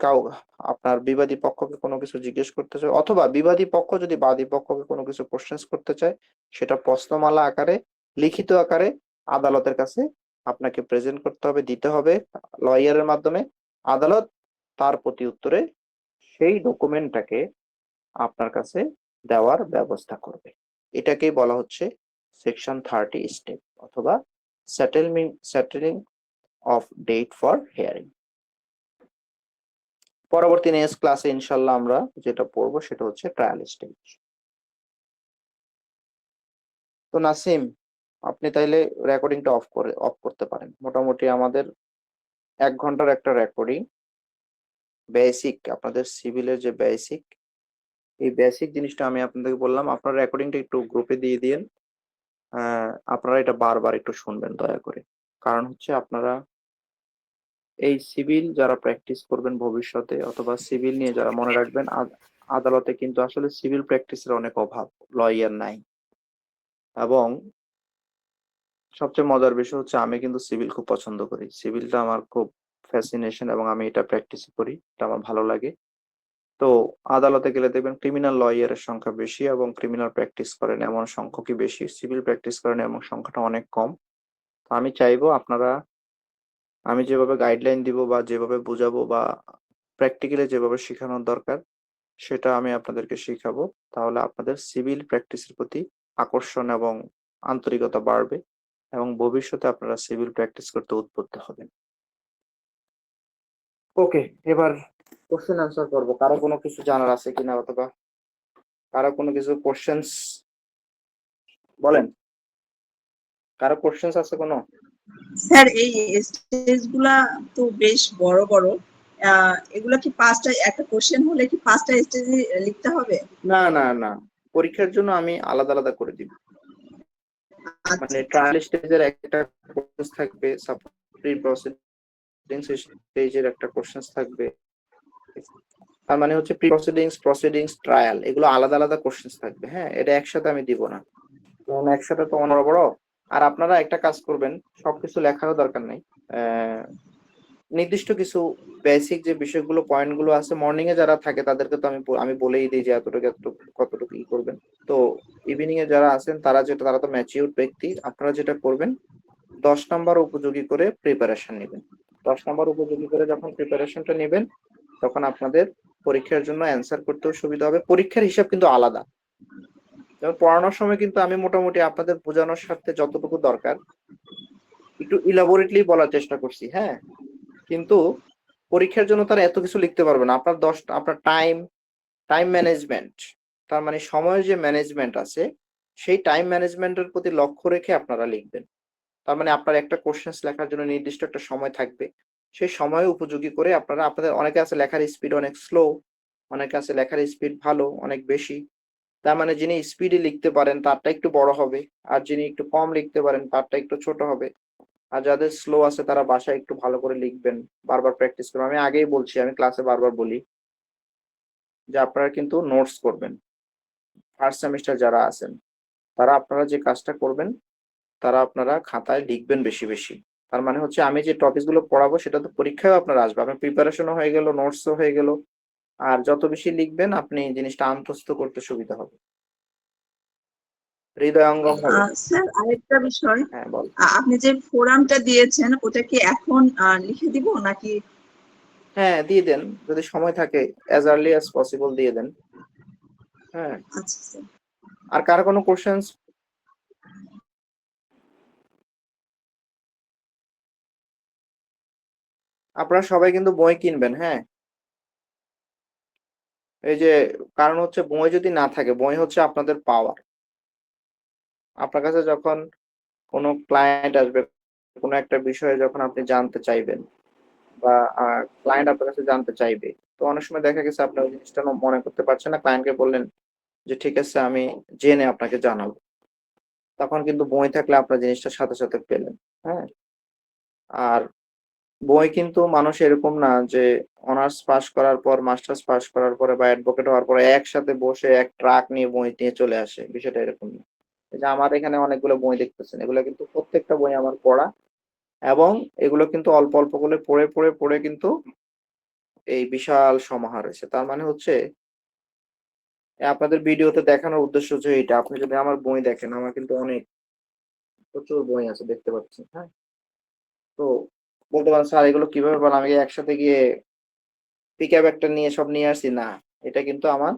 B: আপনার বিবাদী পক্ষকে কোনো কিছু জিজ্ঞেস করতে চায় অথবা বিবাদী পক্ষ যদি বাদী পক্ষকে কোনো কিছু কোশ্চেন করতে চায় সেটা প্রশ্নমালা আকারে লিখিত আকারে আদালতের কাছে আপনাকে প্রেজেন্ট করতে হবে, দিতে হবে লয়ারের মাধ্যমে। আদালত তার প্রতি উত্তরে সেই ডকুমেন্টটাকে আপনার কাছে দেওয়ার ব্যবস্থা করবে। এটাকেই বলা হচ্ছে সেকশন 30 স্টেপ অথবা settling of date for hearing. পরবর্তী নেক্সট ক্লাসে ইনশাল্লাহ আমরা যেটা পড়বো সেটা হচ্ছে ট্রায়াল স্টেজ। তো নাসিম, আপনি তাইলে রেকর্ডিংটা অফ করতে পারেন। মোটামুটি আমাদের 1 ঘন্টার একটা রেকর্ডিং, বেসিক আপনাদের সিভিলের যে বেসিক, এই বেসিক জিনিসটা আমি আপনাদেরকে বললাম। আপনার রেকর্ডিংটা একটু গ্রুপে দিয়ে দিয়েন। আপনারা এটা বারবার একটু শুনবেন দয়া করে, কারণ হচ্ছে আপনারা এই সিভিল যারা প্র্যাকটিস করবেন ভবিষ্যতে অথবা সিভিল নিয়ে যারা মনে রাখবেন, আদালতে কিন্তু আসলে সিভিল প্র্যাকটিসের অনেক অভাব, লয়ার নাই। এবং সবচেয়ে মজার বিষয় হচ্ছে আমি কিন্তু সিভিল খুব পছন্দ করি, সিভিলটা আমার খুব ফ্যাসিনেশন এবং আমি এটা প্র্যাকটিস করি, এটা আমার ভালো লাগে। তো আদালতে গেলে দেখবেন ক্রিমিনাল লয়ারের সংখ্যা বেশি এবং ক্রিমিনাল প্র্যাকটিস করেন এমন সংখ্যকই বেশি, সিভিল প্র্যাকটিস করেন এমন সংখ্যাটা অনেক কম। তো আমি চাইবো আপনারা, আমি যেভাবে গাইডলাইন দিব বা যেভাবে বুঝাবো বা প্র্যাকটিক্যালি যেভাবে শেখানোর দরকার সেটা আমি আপনাদেরকে শেখাবো, তাহলে আপনাদের সিভিল প্র্যাকটিসের প্রতি আকর্ষণ এবং আন্তরিকতা বাড়বে এবং ভবিষ্যতে আপনারা সিভিল প্র্যাকটিস করতে উদ্বুদ্ধ হবেন। ওকে, এবার কোশ্চেন আনসার করবো। কারো কোনো কিছু জানার আছে কিনা অথবা কারো কোনো কিছু কোশ্চেন্স বলেন, কারো কোশ্চেন্স আছে কোনো?
C: স্যার এই স্টেজ গুলা তো বেশ বড় বড়, এগুলা কি 5টা, একটা কোশ্চেন হলে কি 5টা স্টেজে লিখতে হবে?
B: না না না, পরীক্ষার জন্য আমি আলাদা আলাদা করে দিব। মানে ট্রায়াল স্টেজের একটা কোশ্চেন থাকবে, প্রি প্রসিডিংস স্টেজের একটা কোশ্চেন থাকবে, তার মানে হচ্ছে প্রি প্রসিডিংস ট্রায়াল, এগুলো আলাদা আলাদা কোশ্চেন থাকবে। হ্যাঁ, এটা একসাথে আমি দিব না, কারণ একসাথে তো অনেক বড়। আর আপনারা একটা কাজ করবেন, সবকিছু লেখারও দরকার নেই, নির্দিষ্ট কিছু বেসিক যে বিষয়গুলো পয়েন্টগুলো আছে মর্নিং এ যারা থাকে তাদেরকে তো আমি বলেই দিই যে এতটুকু এতটুকু কতটুকু ই করবেন। তো ইভিনিং এ যারা আছেন তারা তো ম্যাচিউর ব্যক্তি, আপনারা যেটা করবেন 10 নাম্বার উপযোগী করে প্রিপারেশন নেবেন। 10 নাম্বার উপযোগী করে যখন প্রিপারেশনটা নেবেন তখন আপনাদের পরীক্ষার জন্য অ্যান্সার করতেও সুবিধা হবে। পরীক্ষার হিসাব কিন্তু আলাদা, যেমন পড়ানোর সময় কিন্তু আমি মোটামুটি আপনাদের বোঝানোর স্বার্থে যতটুকু দরকার একটু ইলাবোরেটলি বলার চেষ্টা করছি, হ্যাঁ, কিন্তু পরীক্ষার জন্য তারা এত কিছু লিখতে পারবে না। আপনার টাইম ম্যানেজমেন্ট, তার মানে সময়ের যে ম্যানেজমেন্ট আছে সেই টাইম ম্যানেজমেন্টের প্রতি লক্ষ্য রেখে আপনারা লিখবেন। তার মানে আপনার একটা কোশ্চেন লেখার জন্য নির্দিষ্ট একটা সময় থাকবে, সেই সময় উপযোগী করে আপনাদের অনেকে আছে লেখার স্পিড অনেক স্লো, অনেকে আছে লেখার স্পিড ভালো অনেক বেশি। তার মানে যিনি স্পিডে লিখতে পারেন তারটা একটু বড় হবে, আর যিনি একটু কম লিখতে পারেন তারটা একটু ছোট হবে। আর যাদের স্লো আছে তারা বাসায় একটু ভালো করে লিখবেন, বারবার প্র্যাকটিস করবেন। আমি আগেই বলছি, আমি ক্লাসে বারবার বলি যে আপনারা কিন্তু নোটস করবেন। ফার্স্ট সেমিস্টার যারা আছেন তারা আপনারা যে কাজটা করবেন তারা আপনারা খাতায় লিখবেন বেশি বেশি। তার মানে হচ্ছে আমি যে টপিকগুলো পড়াবো সেটা তো পরীক্ষায় আপনারা আসবে, আপনার প্রিপারেশনও হয়ে গেল, নোটসও হয়ে গেল। আর যত বেশি লিখবেন আপনি জিনিসটা আত্মস্থ করতে সুবিধা হবে, হৃদয়ঙ্গম হবে।
C: স্যার আরেকটা বিষয়,
B: হ্যাঁ বল।
C: আপনি যে ফোরামটা দিয়েছেন ওটা কি এখন লিখে দিব নাকি
B: হ্যাঁ দিয়ে দেন, যদি সময় থাকে অ্যাজ আর্লি অ্যাজ পসিবল দিয়ে দেন। হ্যাঁ,
C: আচ্ছা স্যার।
B: আর কার কোনো কোশ্চেন্স? আপনারা সবাই কিন্তু বই কিনবেন, হ্যাঁ। এই যে কারণ হচ্ছে বই যদি না থাকে, বই হচ্ছে আপনাদের পাওয়ার। আপনার কাছে যখন কোনো ক্লায়েন্ট আসবে, কোনো একটা বিষয়ে যখন আপনি জানতে চাইবেন বা ক্লায়েন্ট আপনার কাছে জানতে চাইবে, তো অনেক সময় দেখা গেছে আপনি ওই জিনিসটা মনে করতে পারছেন না, ক্লায়েন্টকে বললেন যে ঠিক আছে আমি জেনে আপনাকে জানাবো, তখন কিন্তু বই থাকলে আপনার জিনিসটা সাথে সাথে পেলেন। হ্যাঁ, আর বই কিন্তু মানুষ এরকম না যে অনার্স পাস করার পর, মাস্টার্স পাস করার পরে বা অ্যাডভোকেট হওয়ার পরে একসাথে বসে এক ট্রাক নিয়ে বই নিয়ে চলে আসে, বিষয়টা এরকম না। এই যে আমার এখানে অনেকগুলো বই দেখতেছেন, এগুলো কিন্তু প্রত্যেকটা বই আমার পড়া, এবং এগুলো কিন্তু অল্প অল্প করে পড়ে পড়ে পড়ে কিন্তু এই বিশাল সমাহার হয়েছে। তার মানে হচ্ছে আপনাদের ভিডিওতে দেখানোর উদ্দেশ্য হচ্ছে এটা, আপনি যদি আমার বই দেখেন, আমার কিন্তু অনেক প্রচুর বই আছে দেখতে পাচ্ছেন। হ্যাঁ, তো বলতে পারেন স্যার এগুলো কিভাবে পারেন, আমি কি একসাথে গিয়ে পিকআপ একটা নিয়ে সব নিয়ে আসছি? না, এটা কিন্তু আমার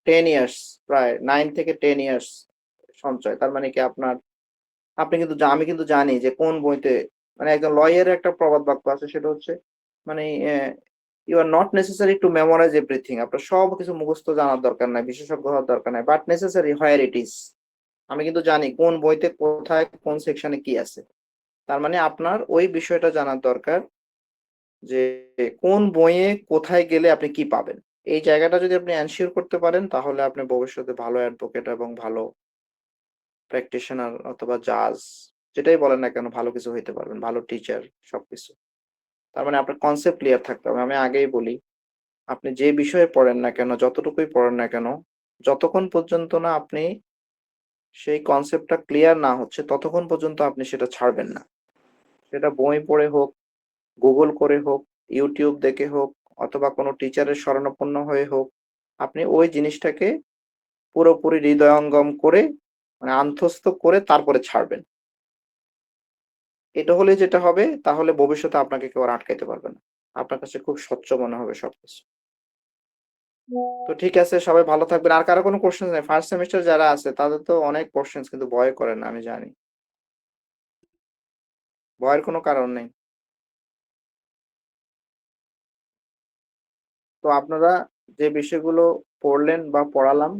B: 10 ইয়ার্স, প্রায় 9 থেকে 10 ইয়ার্স সঞ্চয়। তার মানে কি আপনার, আপনি কিন্তু আমি কিন্তু জানি যে কোন বইতে, মানে একজন লয়ারের একটা প্রবাদ বাক্য আছে, সেটা হচ্ছে মানে you are not necessary to memorize everything. আপনার সব কিছু মুখস্থ জানার দরকার নাই, বিশেষজ্ঞ হওয়ার দরকার নাই, but necessary where it is. আমি কিন্তু জানি কোন বইতে কোথায় কোন সেকশনে কি আছে। তার মানে আপনার ওই বিষয়টা জানার দরকার যে কোন বইয়ে কোথায় গেলে আপনি কি পাবেন। এই জায়গাটা যদি আপনি এনশিওর করতে পারেন, তাহলে আপনি ভবিষ্যতে ভালো অ্যাডভোকেট এবং ভালো প্র্যাকটিশনার অথবা জাজ, যেটাই বলেন না কেন, ভালো কিছু হইতে পারবেন, ভালো টিচার, সবকিছু। তার মানে আপনার কনসেপ্ট ক্লিয়ার থাকতে হবে। আমি আগেই বলি, আপনি যে বিষয়ে পড়েন না কেন, যতটুকুই পড়েন না কেন, যতক্ষণ পর্যন্ত না আপনি সেই কনসেপ্টটা ক্লিয়ার না হচ্ছে, ততক্ষণ পর্যন্ত আপনি সেটা ছাড়বেন না। সেটা বই পড়ে হোক, গুগল করে হোক, ইউটিউব দেখে হোক, অথবা কোনো টিচারের শরণাপন্ন হয়ে হোক, আপনি ওই জিনিসটাকে পুরোপুরি হৃদয়ঙ্গম করে, মানে আত্মস্থ করে তারপরে ছাড়বেন। এটা হলে যেটা হবে, তাহলে ভবিষ্যতে আপনাকে কেউ আর আটকাইতে পারবে না। আপনার কাছে খুব স্বচ্ছ মনে হবে সবকিছু। তো ঠিক আছে, সবাই ভালো থাকবেন। আর কারো কোনো কোশ্চেন নেই? ফার্স্ট সেমিস্টার যারা আছে তাদের তো অনেক কোশ্চেন, কিন্তু ভয় করে না, আমি জানি। ভয়ের কোনো কারণ নেই। তো আপনারা যে বিষয়গুলো পড়লেন বা পড়ালাম,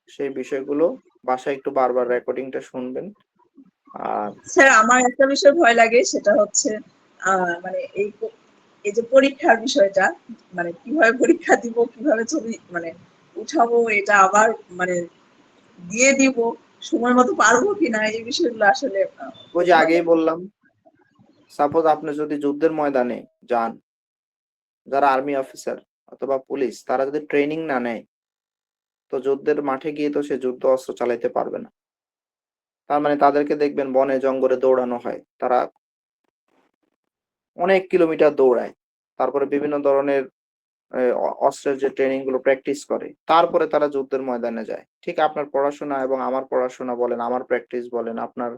B: সেই বিষয়গুলো বাসায় একটু বারবার রেকর্ডিংটা শুনবেন। আর
C: স্যার আমার একটা বিষয় ভয় লাগে, সেটা হচ্ছে মানে এই যে পরীক্ষার বিষয়টা, মানে কিভাবে পরীক্ষা দিব, কিভাবে ছবি মানে উঠাবো, এটা আবার মানে দিয়ে দিব, সময় মতো পারবো কিনা, এই বিষয়গুলো আসলে
B: ওই
C: খুব
B: যে
C: ভয়
B: আগেই
C: লাগে।
B: বললাম, সাপোজ আপনি যদি যুদ্ধের ময়দানে যান, যারা আর্মি অফিসার অথবা পুলিশ, তারা যদি ট্রেনিং না নেয়, তো যুদ্ধের মাঠে গিয়ে তো সে যুদ্ধ অস্ত্র চালাইতে পারবে না। তার মানে তাদেরকে দেখবেন বনে জঙ্গলে দৌড়ানো হয়, তারা অনেক কিলোমিটার দৌড়ায়, তারপরে বিভিন্ন ধরনের অস্ত্রের যে ট্রেনিং গুলো প্র্যাকটিস করে, তারপরে তারা যুদ্ধের ময়দানে যায়। ঠিক আপনার পড়াশোনা এবং আমার পড়াশোনা বলেন, আমার প্র্যাকটিস বলেন, আপনার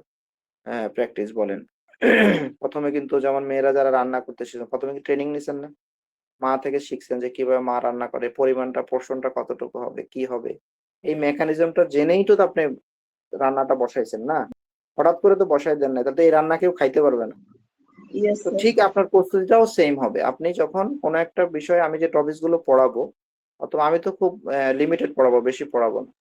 B: প্র্যাকটিস বলেন, প্রথমে কিন্তু যেমন মেয়েরা যারা রান্না করতে শিখেন, প্রথমে কি ট্রেনিং নিছেন না? মা থেকে শিখছেন যে কিভাবে মা রান্না করে, পরিমাণটা, পোর্শনটা কতটুকু হবে, কি হবে, এই মেকানিজমটা জেনেই তো আপনি রান্নাটা বসাইছেন না। হঠাৎ করে তো বসাই দেন না, তাতে এই রান্না কেউ খাইতে পারবে না।
C: ইয়েস
B: তো
C: স্যার।
B: ঠিক আপনার প্রস্তুতিটাও সেম হবে। আপনি যখন কোনো একটা বিষয়ে, আমি যে টপিকস গুলো পড়াবো, অথবা আমি তো খুব লিমিটেড পড়াবো, বেশি পড়াবো না,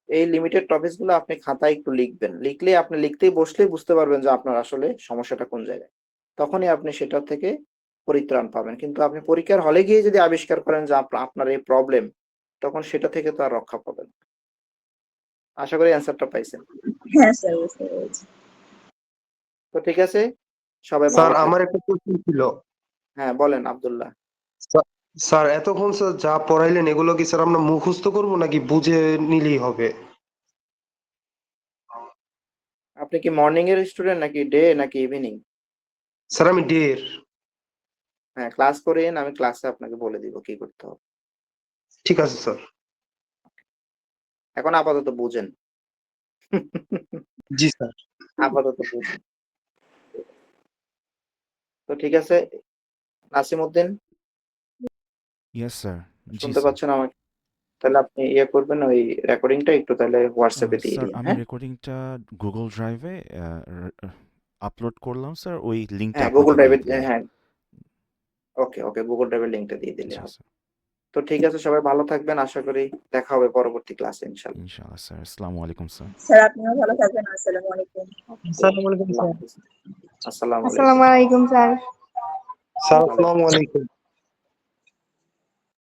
B: এই লিমিটেড টপিকস গুলো আপনি খাতায় একটু লিখবেন। লিখলে আপনি লিখতেই বসলেই বুঝতে পারবেন যে আপনার আসলে সমস্যাটা কোন জায়গায়। তখনই আপনি সেটা থেকে পরিত্রাণ পাবেন। কিন্তু আপনি পরীক্ষার হলে গিয়ে যদি আবিষ্কার করেন যে আপনার এই প্রবলেম, তখন সেটা থেকে তো আর রক্ষা পাবেন না। আশা করি অ্যান্সারটা পাইছেন।
C: হ্যাঁ স্যার, বুঝতে পেরেছি।
B: তো ঠিক আছে, সবাই
D: স্যার
B: ভালো
D: আমার
B: থাকবেন।
D: একটা কোশ্চেন ছিল।
B: হ্যাঁ বলেন আব্দুল্লাহ।
D: স্যার এতক্ষণ স্যার যা পড়াইলেন এগুলো কি স্যার আমরা মুখস্থ করব নাকি বুঝে নিলেই হবে?
B: আপনি কি মর্নিং এর স্টুডেন্ট নাকি ডে নাকি ইভিনিং?
D: স্যার আমি ডের।
B: হ্যাঁ, ক্লাস করেন, আমি ক্লাসে আপনাকে বলে দিব কি করতে হবে।
D: ঠিক আছে স্যার।
B: এখন আপাতত বুঝেন।
D: জি স্যার।
B: আপাতত বুঝেন। তো ঠিক আছে, নাসিম উদ্দিন।
E: Yes sir. জি
B: শুনতে
E: স্যার।
B: পাচ্ছেন আমাকে? তাহলে আপনি ইয়ে করবেন, ওই রেকর্ডিংটা একটু তাহলে হোয়াটসঅ্যাপে দিয়ে
E: স্যার
B: দিন,
E: আমি
B: হ্যাঁ?
E: রেকর্ডিংটা গুগল ড্রাইভে আপলোড করলাম স্যার, ওই লিঙ্কটা
B: হ্যাঁ,
E: আপনাকে
B: গুগল
E: দিয়ে
B: ড্রাইভে,
E: দিলাম।
B: হ্যাঁ। ওকে, ওকে, গুগল ড্রাইভের লিঙ্কটা দিয়ে দিলে
E: জি
B: হবে।
E: স্যার।
B: তো ঠিক আছে, সবাই ভালো থাকবেন। আশা করি দেখা হবে পরবর্তী ক্লাসে ইনশাল্লাহ।
E: ইনশাআল্লাহ স্যার। আসসালামু আলাইকুম স্যার।
C: স্যার আপনিও ভালো থাকবেন। আসসালামু আলাইকুম।
F: আসসালামু আলাইকুম
B: আল্লাহ
F: স্যার।
B: হাফেজ। আসসালামু আলাইকুম।
A: আসসালামু আলাইকুম স্যার।
F: স্যার
B: ওয়ালাইকুম
F: আসসালামু আলাইকুম।